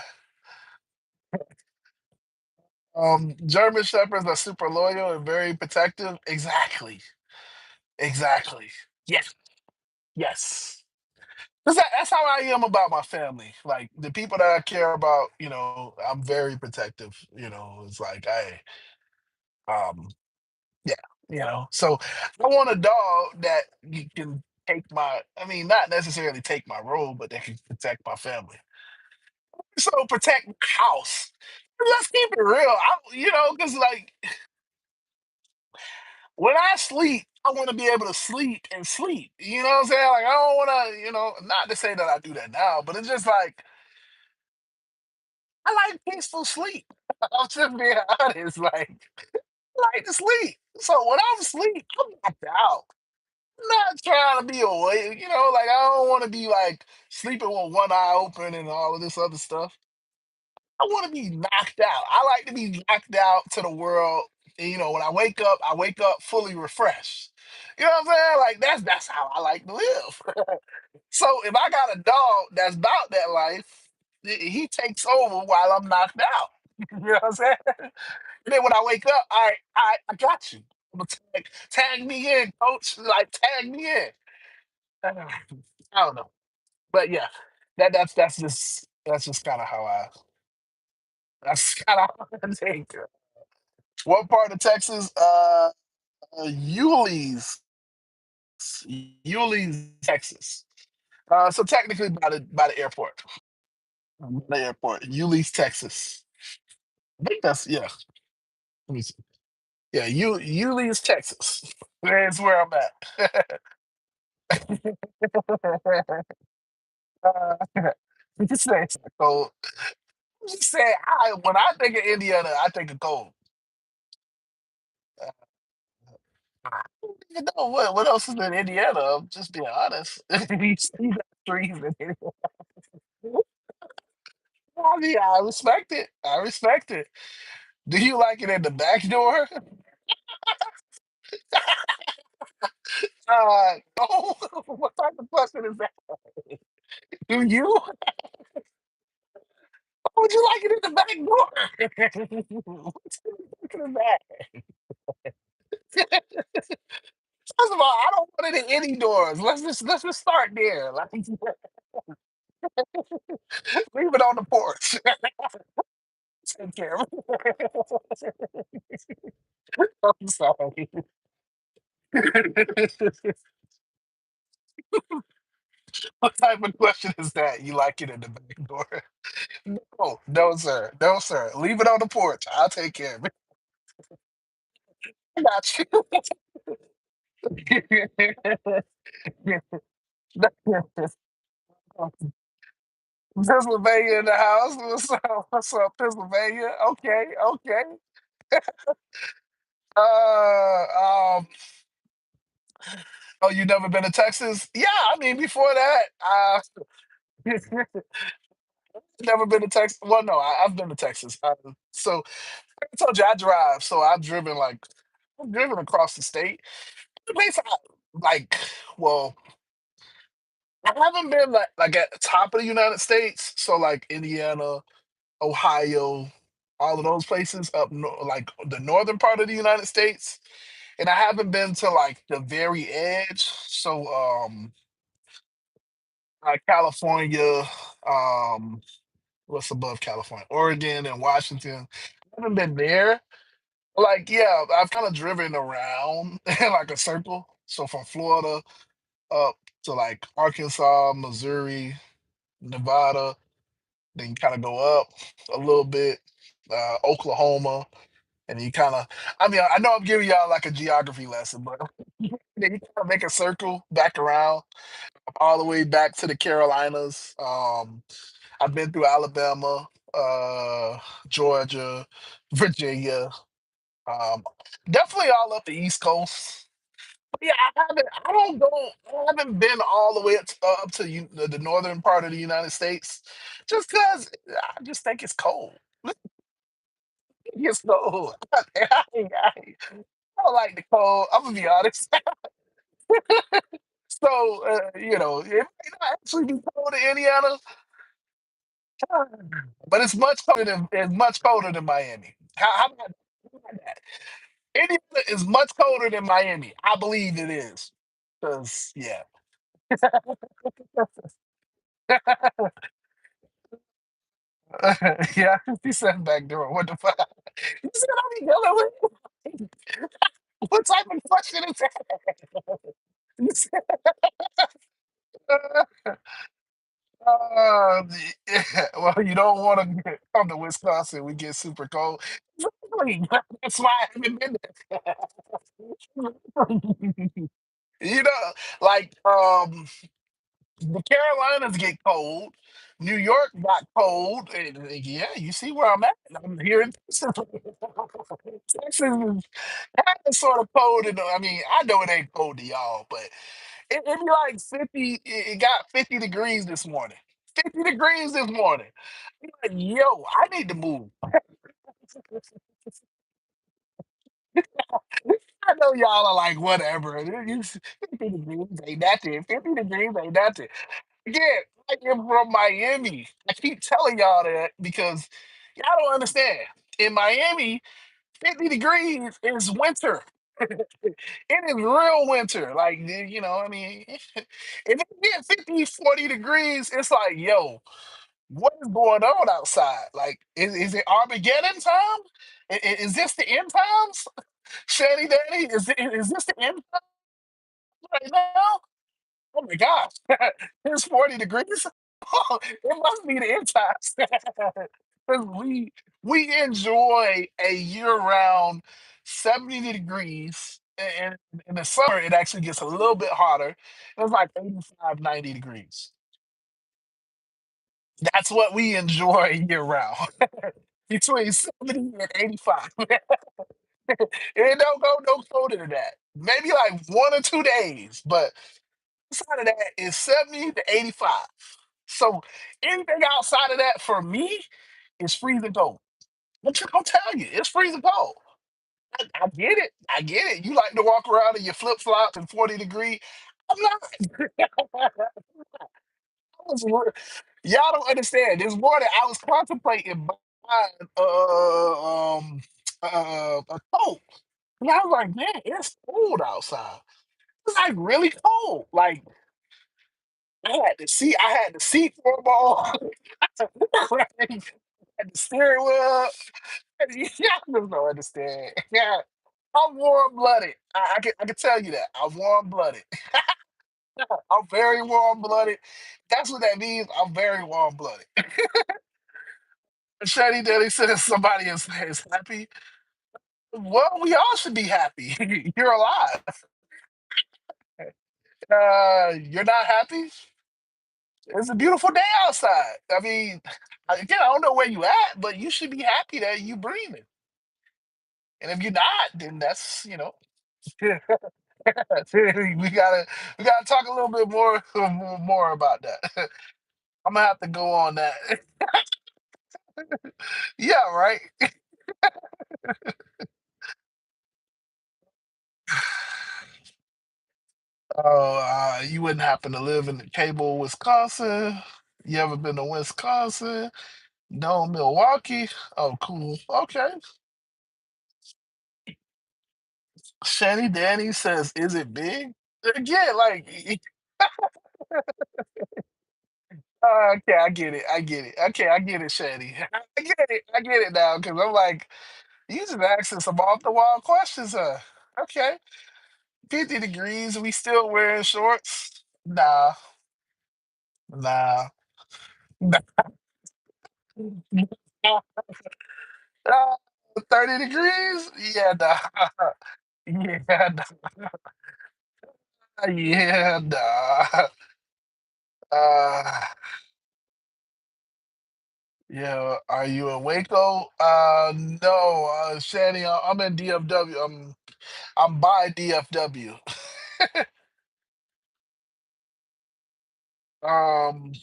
German shepherds are super loyal and very protective. Exactly. Exactly. Yes. Yes. 'Cause that's how I am about my family. Like the people that I care about, I'm very protective. It's like um, yeah, So I want a dog that you can take I mean, not necessarily take my role, but that can protect my family. So protect my house. Let's keep it real. Because like when I sleep, I want to be able to sleep and sleep. You know what I'm saying? Like I don't want to, not to say that I do that now, but it's just like I like peaceful sleep. I'm just being honest. Like I like to sleep. So when I'm asleep, I'm knocked out. I'm not trying to be awake. Like I don't want to be like sleeping with one eye open and all of this other stuff. I want to be knocked out. I like to be knocked out to the world. And, when I wake up fully refreshed. You know what I'm saying? Like that's how I like to live. So if I got a dog that's about that life, he takes over while I'm knocked out. You know what I'm saying? And then when I wake up, I got you. I'm gonna tag me in, coach. Like tag me in. I don't know, but yeah, that's just kind of how I that's kind of how I think. What part of Texas? Yulee's, Yulee's, Texas. So technically by the airport. The airport, Yulee's, Texas. I think that's yeah. Let me see. Yeah, Yulee's, Texas. That's where I'm at. Just say it's cold. Just say when I think of Indiana, I think of cold. I don't even know what else is in Indiana. I'm just being honest. You got trees in Indiana. I mean, I respect it. I respect it. Do you like it in the back door? No. What type of question is that? Do you? Why would you like it in the back door? What type of question is that? First of all, I don't want it in any doors. Let's just start there. Like, leave it on the porch. Take care of it. I'm sorry. What type of question is that? You like it in the back door? No, no, sir. No, sir. Leave it on the porch. I'll take care of it. I got you. Pennsylvania in the house. What's up? What's up, Pennsylvania? Okay, okay. Um. Oh, you never been to Texas? Yeah, I mean, before that, never been to Texas. Well, no, I've been to Texas. So I told you I drive, so I've driven across the state. The place like, well, I haven't been like at the top of the United States. So like Indiana, Ohio. all of those places like the northern part of the United States, and I haven't been to like the very edge. So California, um, what's above California? Oregon and Washington. I haven't been there. Like, yeah, I've kind of driven around in like a circle. So from Florida up to like Arkansas, Missouri, Nevada, then you kind of go up a little bit, Oklahoma, and you kind of, I mean, I know I'm giving y'all like a geography lesson, but then you kind of make a circle back around all the way back to the Carolinas. I've been through Alabama, Georgia, Virginia, um, definitely all up the East Coast. But yeah, I don't go. I haven't been all the way up to the northern part of the United States, just because I just think it's cold. It's cold. I don't like the cold. I'm gonna be honest. So it might not actually be cold in Indiana, but it's much colder than Miami. How about that? Indiana is much colder than Miami. I believe it is. Cause yeah. Yeah, he said back door. What the fuck? You said I be dealing with what type of question is that? You said, yeah, well, you don't want to come to Wisconsin. We get super cold. Exactly. That's why I haven't been there. You know, like the Carolinas get cold. New York got cold. And, yeah, you see where I'm at. I'm here in Texas. Texas is kind of sort of cold. And I mean, I know it ain't cold to y'all, but it be like 50. It got 50 degrees this morning. 50 degrees this morning. I'm like, yo, I need to move. I know y'all are like, whatever. 50 degrees ain't nothing. 50 degrees ain't nothing. Again, I am from Miami. I keep telling y'all that because y'all don't understand. In Miami, 50 degrees is winter. It is real winter. Like, I mean, if it get 50, 40 degrees, it's like, yo, what is going on outside? Like, is it Armageddon time? Is this the end times? Shanny Danny, is this the end times right now? Oh my gosh, it's 40 degrees. It must be the end times. 'Cause we enjoy a year-round 70 degrees. And in the summer, it actually gets a little bit hotter. It's like 85, 90 degrees. That's what we enjoy year round. Between 70 and 85. It don't go no colder than that. Maybe like 1 or 2 days, but outside of that is 70 to 85. So anything outside of that for me is freezing cold. I'm telling you, it's freezing cold. I get it. I get it. You like to walk around in your flip flops and 40-degree. I'm not. Y'all don't understand. This morning I was contemplating buying a coat. And I was like, man, it's cold outside. It's like really cold. Like I had the seat warm on. Right? Had the steering wheel. Y'all just don't understand. Yeah. I'm warm blooded. I can tell you that. I'm warm blooded. I'm very warm blooded. That's what that means. I'm very warm blooded. Shady Daddy says somebody is happy. Well, we all should be happy. You're alive. You're not happy? It's a beautiful day outside. I mean, again, I don't know where you at, but you should be happy that you breathing. And if you're not, then that's we gotta talk a little bit more about that. I'm gonna have to go on that. Yeah, right. Oh, you wouldn't happen to live in Cable, Wisconsin? You ever been to Wisconsin? No, Milwaukee. Oh, cool. Okay. Shanny Danny says, "Is it big?" Again, like, okay, I get it. I get it. Okay, I get it, Shanny. I get it. I get it now because I'm like, you just asking some off the wall questions, huh? Okay. 50 degrees. We still wearing shorts? Nah, nah. Nah. 30 degrees? Yeah, nah. Yeah, nah. Yeah, nah. Uh, yeah, are you in Waco? No, Shanny, I'm in DFW. I'm by DFW. Um,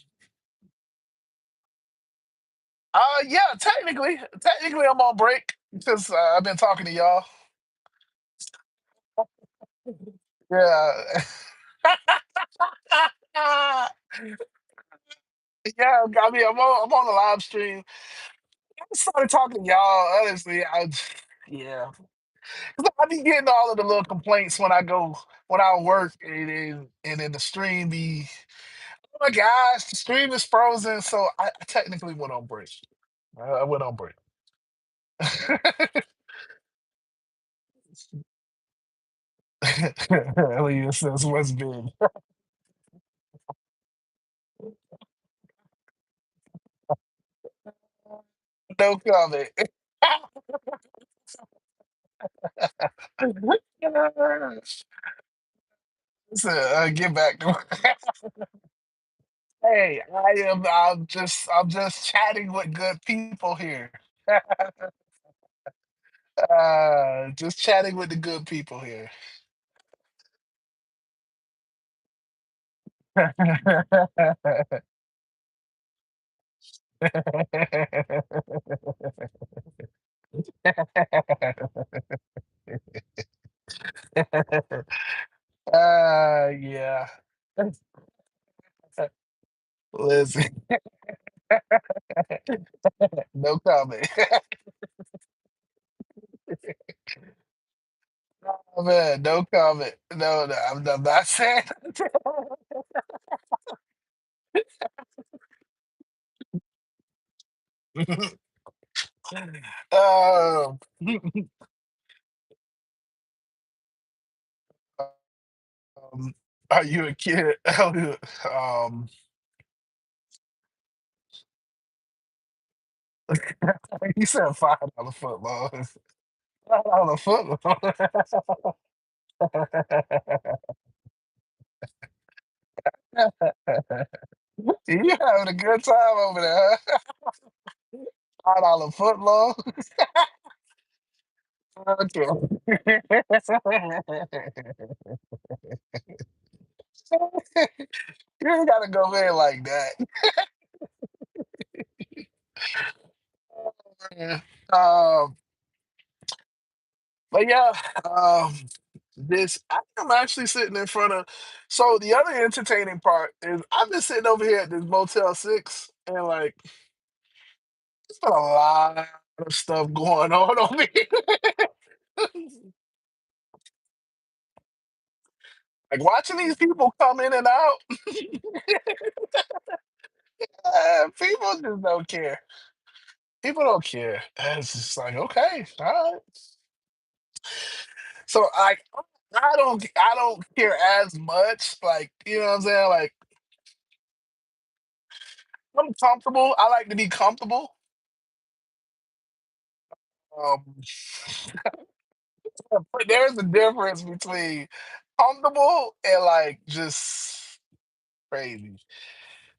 yeah, technically, I'm on break because I've been talking to y'all. Yeah. Yeah, I mean, I'm on the live stream. I started talking to y'all. Honestly, yeah, 'cause I be getting all of the little complaints when I work and then the stream be, oh my gosh, the stream is frozen. So I technically went on break. I went on break. Elliot says, "What's big?" No comment. So, get back to Hey, I'm just chatting with good people here. Just chatting with the good people here. Yeah. Listen, no comment. Oh, man, no comment. No, no, I'm not saying. Um, are you a kid? Um, he said $5 football. $5 football. You having a good time over there, huh? $5 football. Okay. You ain't gotta go in like that. Yeah. Um, but yeah, um, I'm actually sitting in front of. So the other entertaining part is I've been sitting over here at this Motel 6 and like there's been a lot of stuff going on over here. Like watching these people come in and out, people just don't care. People don't care. And it's just like, okay, all right. So I don't care as much. Like, you know what I'm saying? Like I'm comfortable. I like to be comfortable. Um, but there's a difference between comfortable and like just crazy.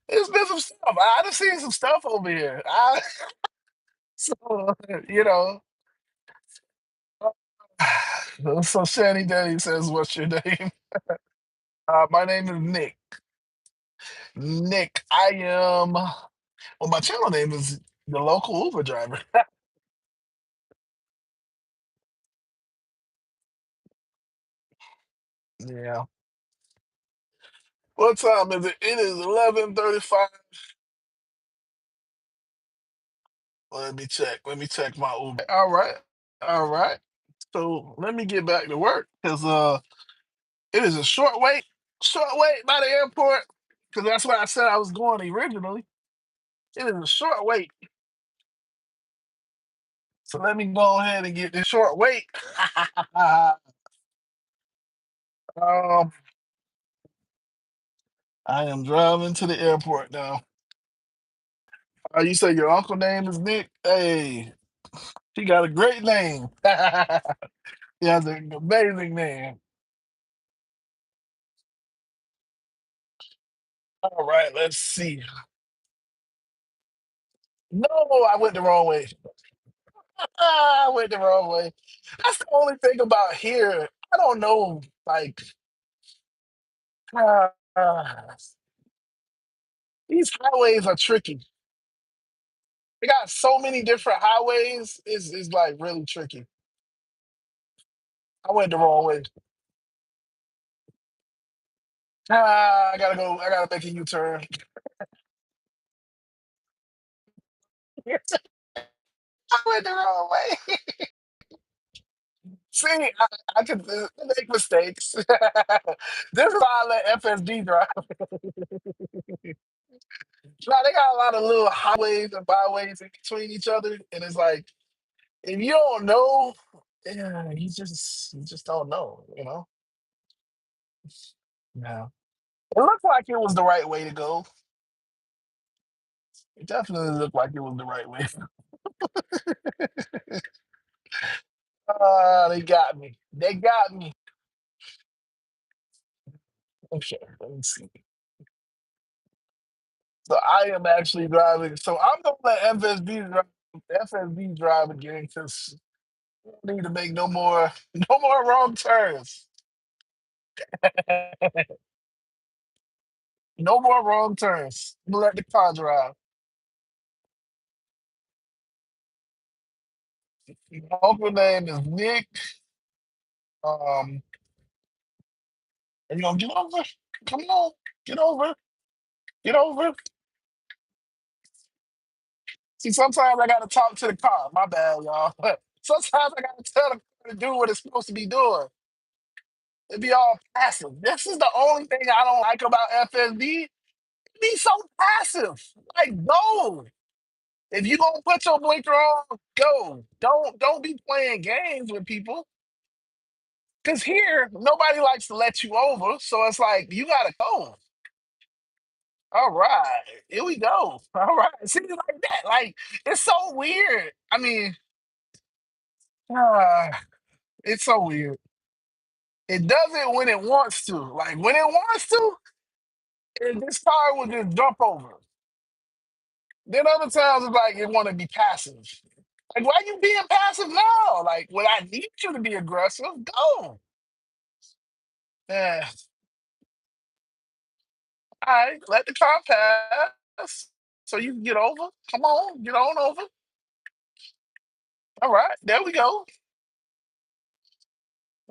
There's been some stuff. I done seen some stuff over here. So you know. So Shanny Daddy says, "What's your name?" My name is Nick. Nick. I am. Well, my channel name is the local Uber driver. Yeah. What time is it? It is 11:35. Let me check. Let me check my Uber. All right. All right. So let me get back to work because it is a short wait by the airport because that's where I said I was going originally. It is a short wait. So let me go ahead and get this short wait. um, I am driving to the airport now. You say your uncle name is Nick? Hey, he got a great name. He has an amazing name. All right, let's see. No, I went the wrong way. I went the wrong way. That's the only thing about here. I don't know. Like, uh, uh, these highways are tricky. They got so many different highways. Is like really tricky. I went the wrong way. I gotta go. I gotta make a U-turn. I went the wrong way. See, I can make mistakes. This is why I let FSD drive. Now they got a lot of little highways and byways in between each other, and it's like if you don't know, yeah, you just don't know, you know. Yeah, it looked like it was the right way to go. It definitely looked like it was the right way. They got me. They got me. Okay, let me see. So I am actually driving. So I'm gonna let FSB drive again because I need to make no more no more wrong turns. No more wrong turns. I'm gonna let the car drive. My uncle name is Nick. Um, and you gonna get over? Come on, get over, get over. See, sometimes I gotta talk to the car. My bad, y'all. Sometimes I gotta tell the car to do what it's supposed to be doing. It be all passive. This is the only thing I don't like about FSD. Be so passive. Like, go. If you gonna put your blinker on, go. Don't be playing games with people. Cause here, nobody likes to let you over. So it's like you gotta go. All right, here we go. All right, see like that. Like it's so weird. I mean, uh, it's so weird. It does it when it wants to. Like when it wants to, this car will just jump over. Then other times it's like it want to be passive. Like why you being passive now? Like when I need you to be aggressive, go. Yeah. All right, let the car pass so you can get over. Come on, get on over. All right, there we go.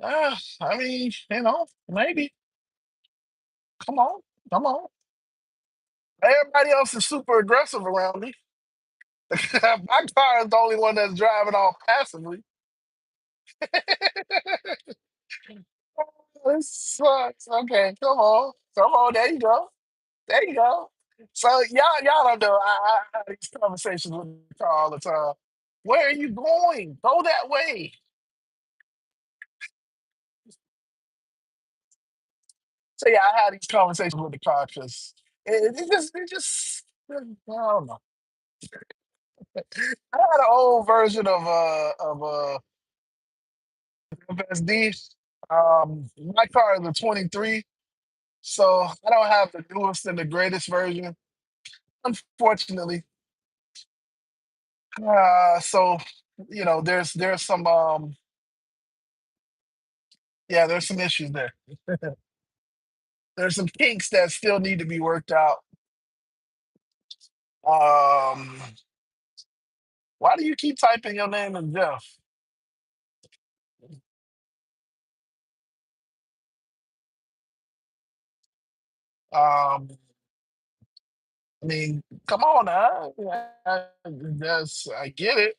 I mean, maybe. Come on, come on. Everybody else is super aggressive around me. My car is the only one that's driving all passively. This sucks. Okay, come on. Come on, there you go. There you go. So y'all don't know. I have these conversations with the car all the time. Where are you going? Go that way. So yeah, I had these conversations with the car because I don't know. I had an old version of SD. My car is a 23, so I don't have the newest and the greatest version, unfortunately. So there's some there's some issues there. There's some kinks that still need to be worked out. Um, why do you keep typing your name in Jeff? Um, I mean, come on now. I get it.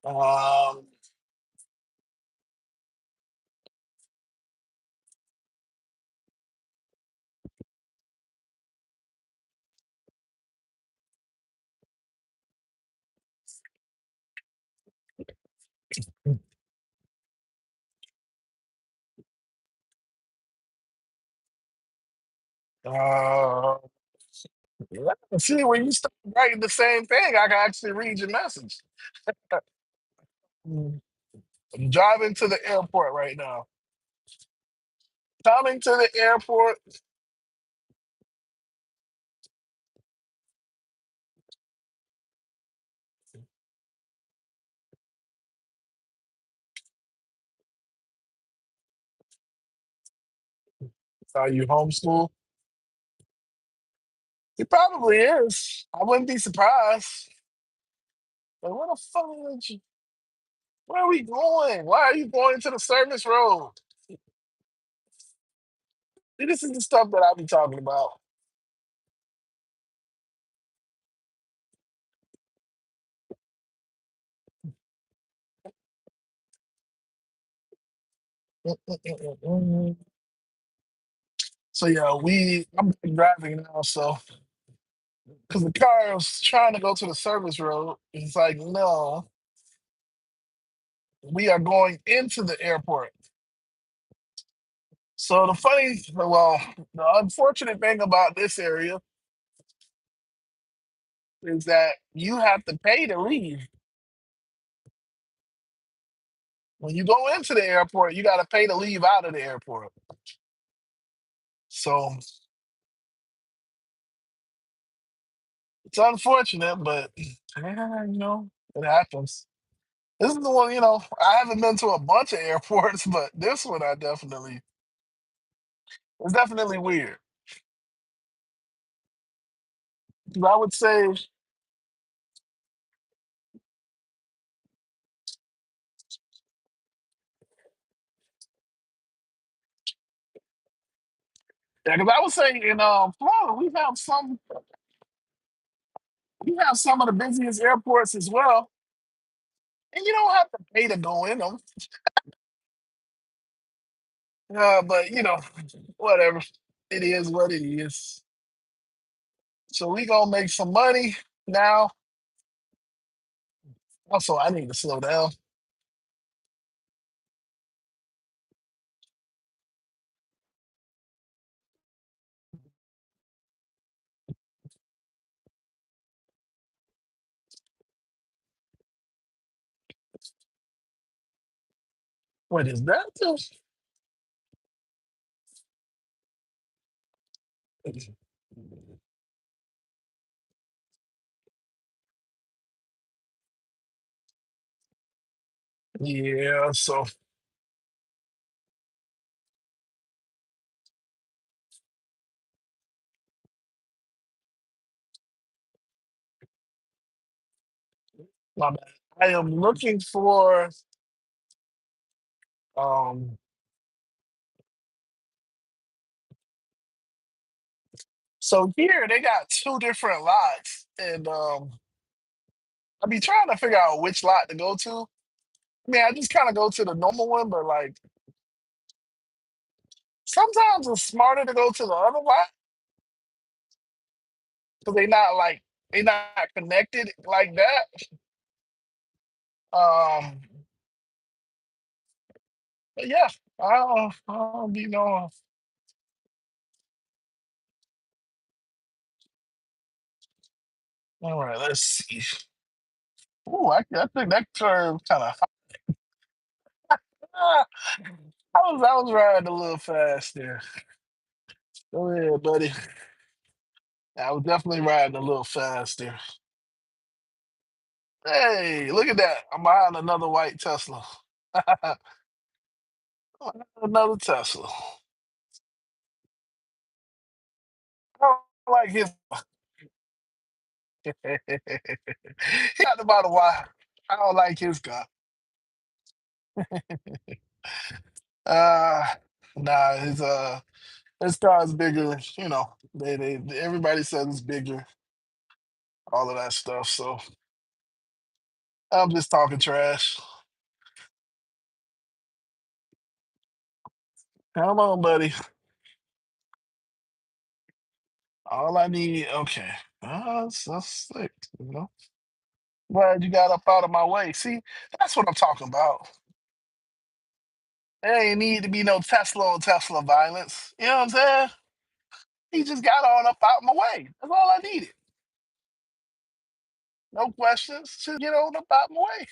Um, uh, yeah, see, when you start writing the same thing, I can actually read your message. Mm. I'm driving to the airport right now. Coming to the airport. Are you homeschool? He probably is. I wouldn't be surprised. But what the fuck is you? Where are we going? Why are you going to the service road? See, this is the stuff that I be talking about. Mm-mm-mm-mm. So yeah, I'm driving now, so because the car was trying to go to the service road, it's like, no, we are going into the airport. So the unfortunate thing about this area is that you have to pay to leave. When you go into the airport, you got to pay to leave out of the airport. So it's unfortunate, but yeah, it happens. This is the one, I haven't been to a bunch of airports, but this one it's definitely weird. 'Cause I would say, yeah, because I would say in Florida, we have some of the busiest airports as well, and you don't have to pay to go in them. But whatever. It is what it is. So we gonna make some money now. Also, I need to slow down. What is that? Yeah, so my bad. I am looking for um so here they got two different lots and I be trying to figure out which lot to go to. I mean, I just kind of go to the normal one, but like sometimes it's smarter to go to the other lot because they not connected like that. But yeah, I don't be knowing. All right, let's see. Ooh, I think that curve kind of. I was riding a little fast there. Go ahead, buddy. I was definitely riding a little fast there. Hey, look at that! I'm behind another white Tesla. Another Tesla. like his. He got the bottom why. I don't like his car. Uh nah, his car is bigger, you know. They everybody says it's bigger, all of that stuff. So I'm just talking trash. Come on, buddy. All I need, okay. That's slick, you know. Glad you got up out of my way. See, that's what I'm talking about. There ain't need to be no Tesla on Tesla violence. You know what I'm saying? He just got on up out my way. That's all I needed. No questions. Just get on up out my way.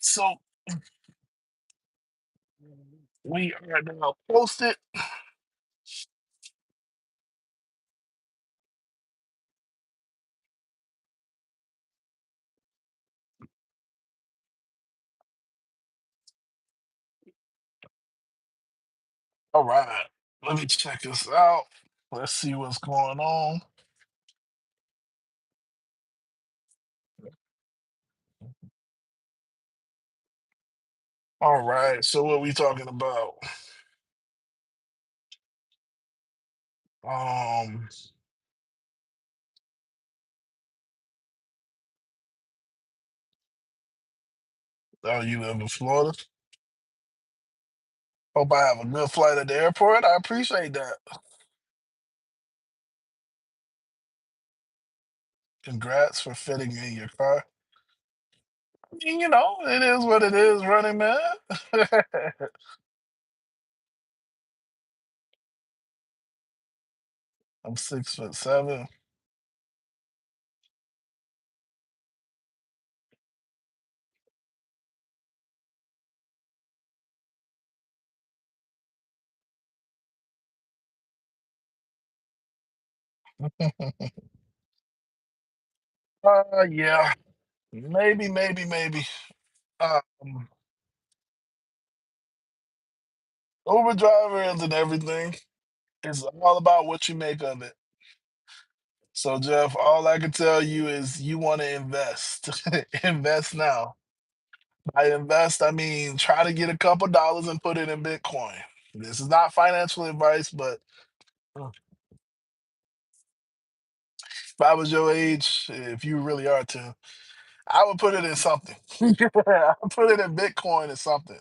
So we are now posted. All right. Let me check this out. Let's see what's going on. All right. So what we talking about? Um, oh, you live in Florida? Hope I have a good flight at the airport. I appreciate that. Congrats for fitting in your car. I mean, you know, it is what it is, running man. I'm 6'7". Yeah, maybe. Um, Uber driver isn't everything. It's all about what you make of it. So, Jeff, all I can tell you is you want to invest. Invest now. By invest, I mean try to get a couple dollars and put it in Bitcoin. This is not financial advice, but if I was your age, if you really are too, I would put it in something. I would put it in Bitcoin or something.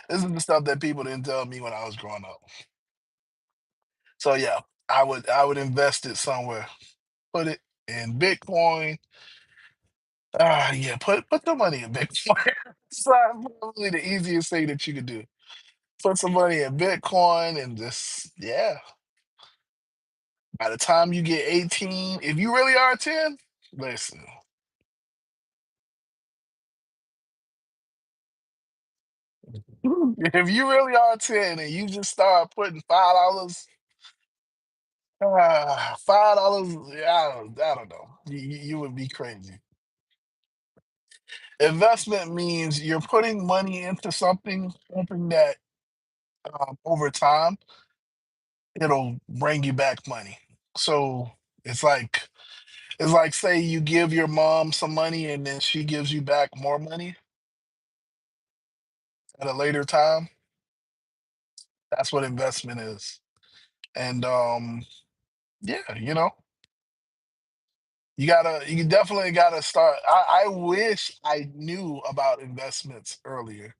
This is the stuff that people didn't tell me when I was growing up. So yeah, I would invest it somewhere. Put it in Bitcoin. Yeah, put the money in Bitcoin. It's probably the easiest thing that you could do. Put some money in Bitcoin and just yeah. By the time you get 18, if you really are 10, listen. If you really are 10 and you just start putting $5, $5, I don't know. You would be crazy. Investment means you're putting money into something, hoping that over time it'll bring you back money. So it's like it's like say you give your mom some money and then she gives you back more money at a later time. That's what investment is. And yeah, you definitely gotta start. I wish I knew about investments earlier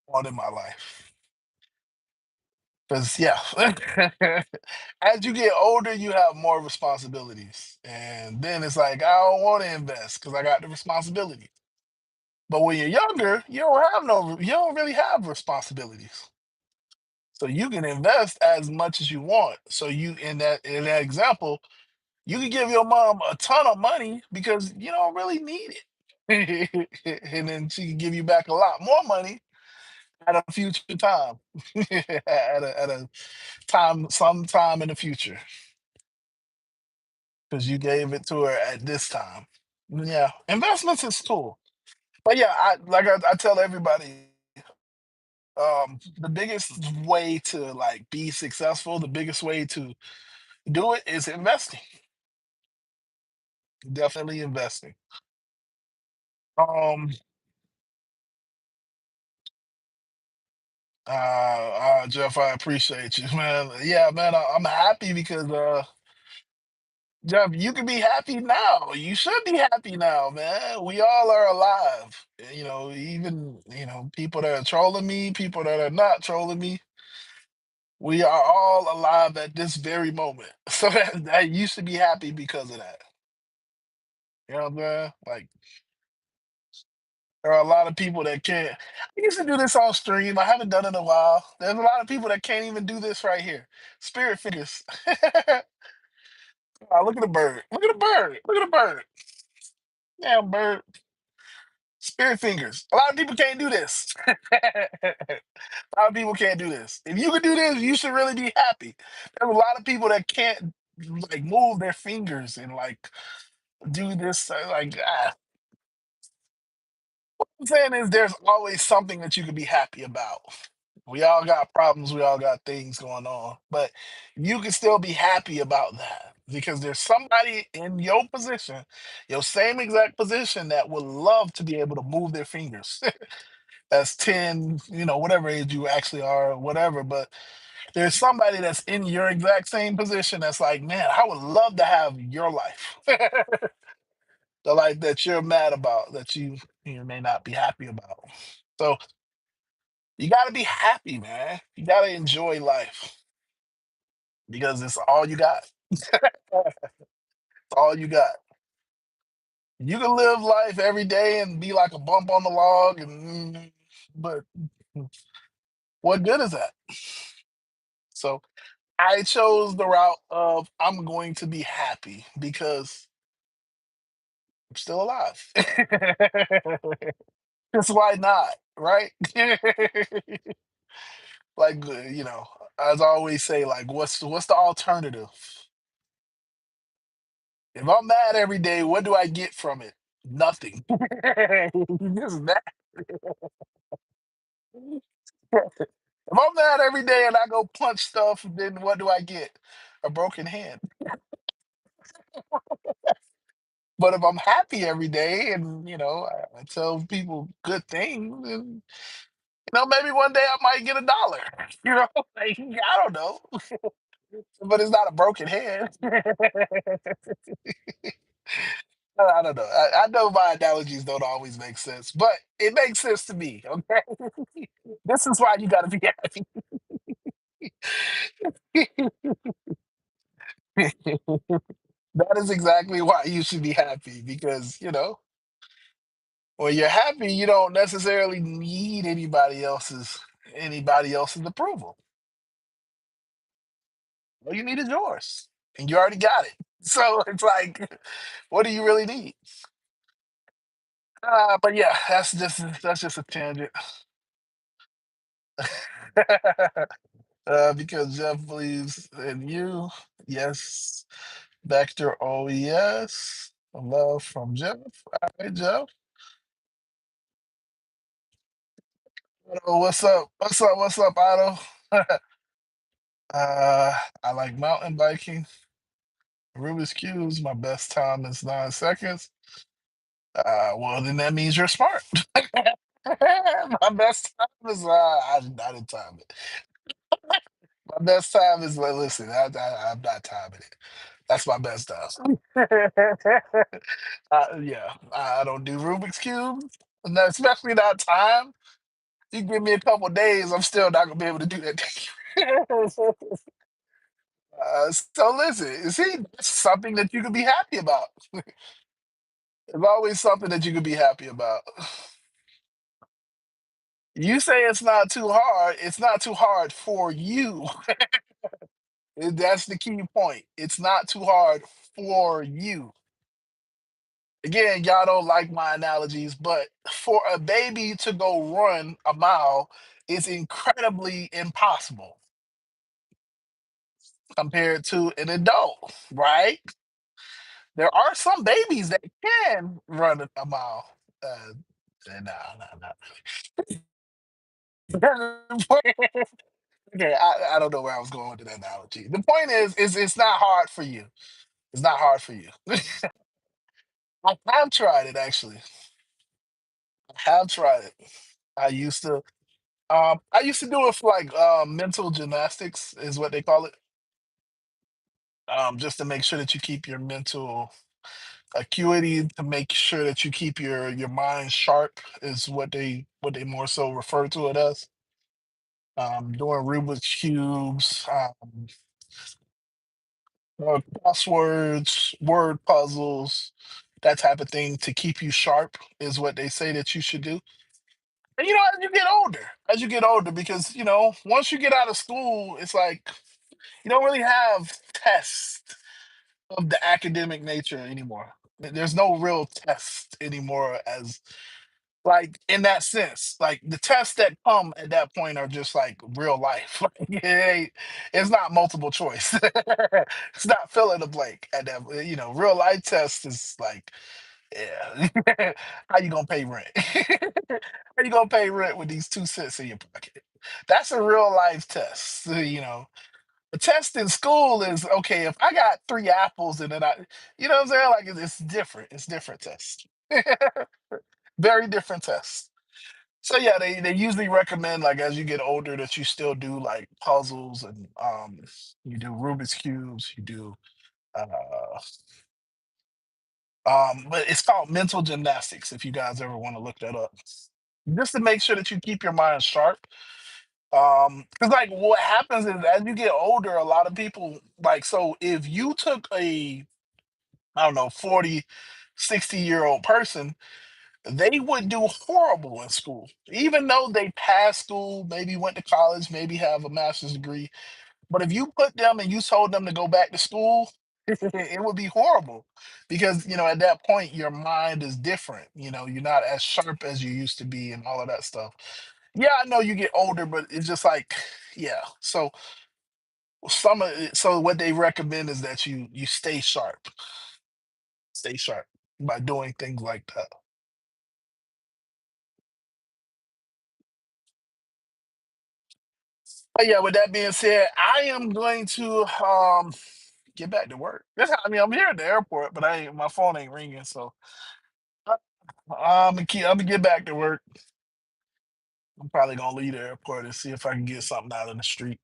on in my life. Because yeah, as you get older, you have more responsibilities. And then it's like I don't want to invest because I got the responsibility. But when you're younger, you don't really have responsibilities. So you can invest as much as you want. So you in that example, you can give your mom a ton of money because you don't really need it. And then she can give you back a lot more money at a future time. At a time sometime in the future. Because you gave it to her at this time. Yeah, investments is cool. But yeah, I tell everybody The biggest way to like be successful, the biggest way to do it is investing. Definitely investing. Um, Jeff, I appreciate you, man. Yeah, man, I'm happy because Jeff, you can be happy now. You should be happy now, man. We all are alive. Even people that are trolling me, people that are not trolling me, we are all alive at this very moment. So that you should be happy because of that. You know what I'm saying? Like there are a lot of people that can't. I used to do this on stream. I haven't done it in a while. There's a lot of people that can't even do this right here. Spirit fingers. Oh, look at the bird. Look at the bird. Look at the bird. Damn bird. Spirit fingers. A lot of people can't do this. A lot of people can't do this. If you can do this, you should really be happy. There's a lot of people that can't like move their fingers and like do this. I'm saying is there's always something that you could be happy about. We all got problems, we all got things going on, but you can still be happy about that because there's somebody in your position, your same exact position that would love to be able to move their fingers. As 10, whatever age you actually are, or whatever, but there's somebody that's in your exact same position that's like, man, I would love to have your life. The life that you're mad about, that you may not be happy about. So you got to be happy, man. You got to enjoy life because it's all you got. It's all you got. You can live life every day and be like a bump on the log, but what good is that? So I chose the route of I'm going to be happy because I'm still alive. Just why not, right? Like as I always say, like what's the alternative? If I'm mad every day, what do I get from it? Nothing. Just mad. If I'm mad every day and I go punch stuff, then what do I get? A broken hand. But if I'm happy every day and I tell people good things, and maybe one day I might get $1. Like, I don't know. But it's not a broken hand. I don't know. I know my analogies don't always make sense, but it makes sense to me. Okay, this is why you got to be happy. That is exactly why you should be happy because when you're happy, you don't necessarily need anybody else's approval. All you need is yours, and you already got it. So it's like, what do you really need? But yeah, that's just a tangent. Because Jeff believes in you. Yes. Vector OES. Love from Jeff. All right, Jeff. Otto, what's up? What's up? What's up, Otto? I like mountain biking. Rubik's Cubes. My best time is 9 seconds. Well, then that means you're smart. My best time is I didn't time it. My best time is listen. I'm not timing it. That's my best time. Yeah, I don't do Rubik's cubes, especially not time. You give me a couple days, I'm still not gonna be able to do that. So listen, see, that's something that you can be happy about. There's always something that you can be happy about. You say it's not too hard. It's not too hard for you. That's the key point. It's not too hard for you. Again, y'all don't like my analogies, but for a baby to go run a mile is incredibly impossible compared to an adult, right? There are some babies that can run a mile. No, no, not really. Okay, I don't know where I was going with that analogy. The point is it's not hard for you. It's not hard for you. I have tried it actually. I have tried it. I used to I used to do it for like mental gymnastics is what they call it. Just to make sure that you keep your mental acuity, to make sure that you keep your mind sharp is what they more so refer to it as. Doing Rubik's cubes, crosswords, word puzzles, that type of thing to keep you sharp is what they say that you should do. And as you get older, because once you get out of school, it's like you don't really have tests of the academic nature anymore. There's no real test anymore as like in that sense. Like the tests that come at that point are just like real life. Like, it's not multiple choice. It's not fill in the blank at that. Real life test is like, yeah, how you gonna pay rent? How you gonna pay rent with these 2 cents in your pocket? That's a real life test. The test in school is okay. If I got 3 apples and then what I'm saying? Like it's different. It's different test. Very different test. So yeah, they usually recommend like as you get older that you still do like puzzles and you do Rubik's cubes, you do uh but it's called mental gymnastics if you guys ever want to look that up. Just to make sure that you keep your mind sharp. Because like what happens is as you get older, a lot of people like so if you took a I don't know 40, 60-year-old person, they would do horrible in school. Even though they passed school, maybe went to college, maybe have a master's degree. But if you put them and you told them to go back to school, it would be horrible. Because, at that point your mind is different. You're not as sharp as you used to be and all of that stuff. Yeah, I know you get older, but it's just like, yeah. So so what they recommend is that you stay sharp by doing things like that. But yeah, with that being said, I am going to get back to work. I'm here at the airport, but my phone ain't ringing, so uh, I'm gonna get back to work. I'm probably gonna leave the airport and see if I can get something out in the street.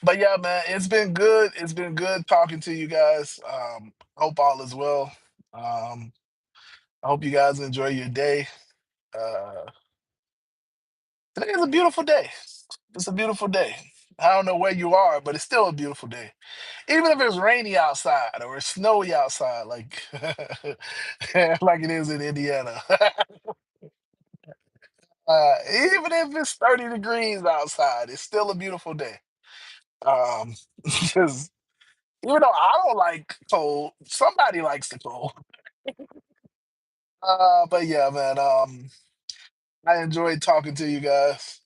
But yeah, man, it's been good. It's been good talking to you guys. Hope all is well. Um, I hope you guys enjoy your day. Uh, Today is a beautiful day. It's a beautiful day. I don't know where you are, but it's still a beautiful day. Even if it's rainy outside or it's snowy outside, like like it is in Indiana. Even if it's 30 degrees outside, it's still a beautiful day. Because even though I don't like cold, somebody likes the cold. But yeah, man. I enjoyed talking to you guys.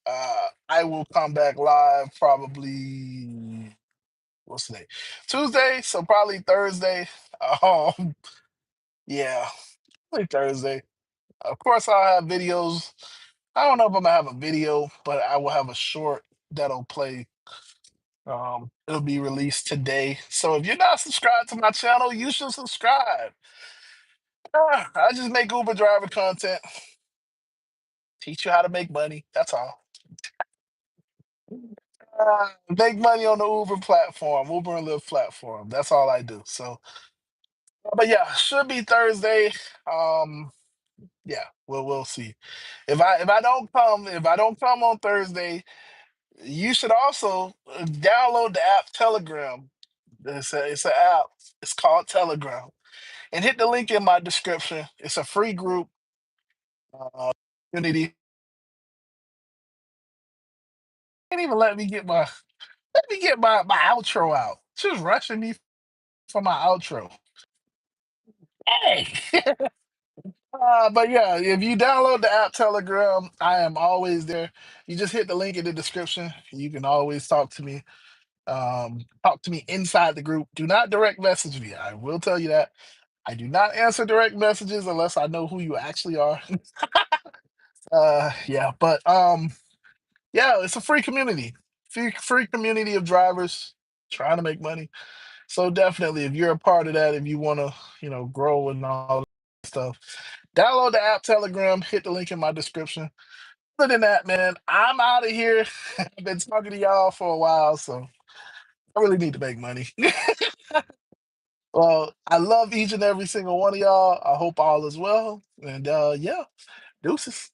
I will come back live probably what's today? Tuesday, so probably Thursday. Um, yeah, probably Thursday. Of course, I'll have videos. I don't know if I'm gonna have a video, but I will have a short that'll play. It'll be released today. So if you're not subscribed to my channel, you should subscribe. I just make Uber driver content, teach you how to make money. That's all. Make money on the Uber platform, Uber and Lyft platform. That's all I do. So, but yeah, should be Thursday. Um, yeah, we'll see. If I don't come on Thursday, you should also download the app Telegram. It's an app. It's called Telegram, and hit the link in my description. It's a free group community. Can't even let me get my outro out. She was rushing me for my outro. Hey. But yeah, if you download the app Telegram, I am always there. You just hit the link in the description. You can always talk to me. Talk to me inside the group. Do not direct message me. I will tell you that. I do not answer direct messages unless I know who you actually are. Yeah, but yeah, it's a free community. Free community of drivers trying to make money. So definitely, if you're a part of that, if you want to, grow and all that stuff, download the app Telegram. Hit the link in my description. Other than that, man, I'm out of here. I've been talking to y'all for a while, so I really need to make money. Well, I love each and every single one of y'all. I hope all is well. And yeah, deuces.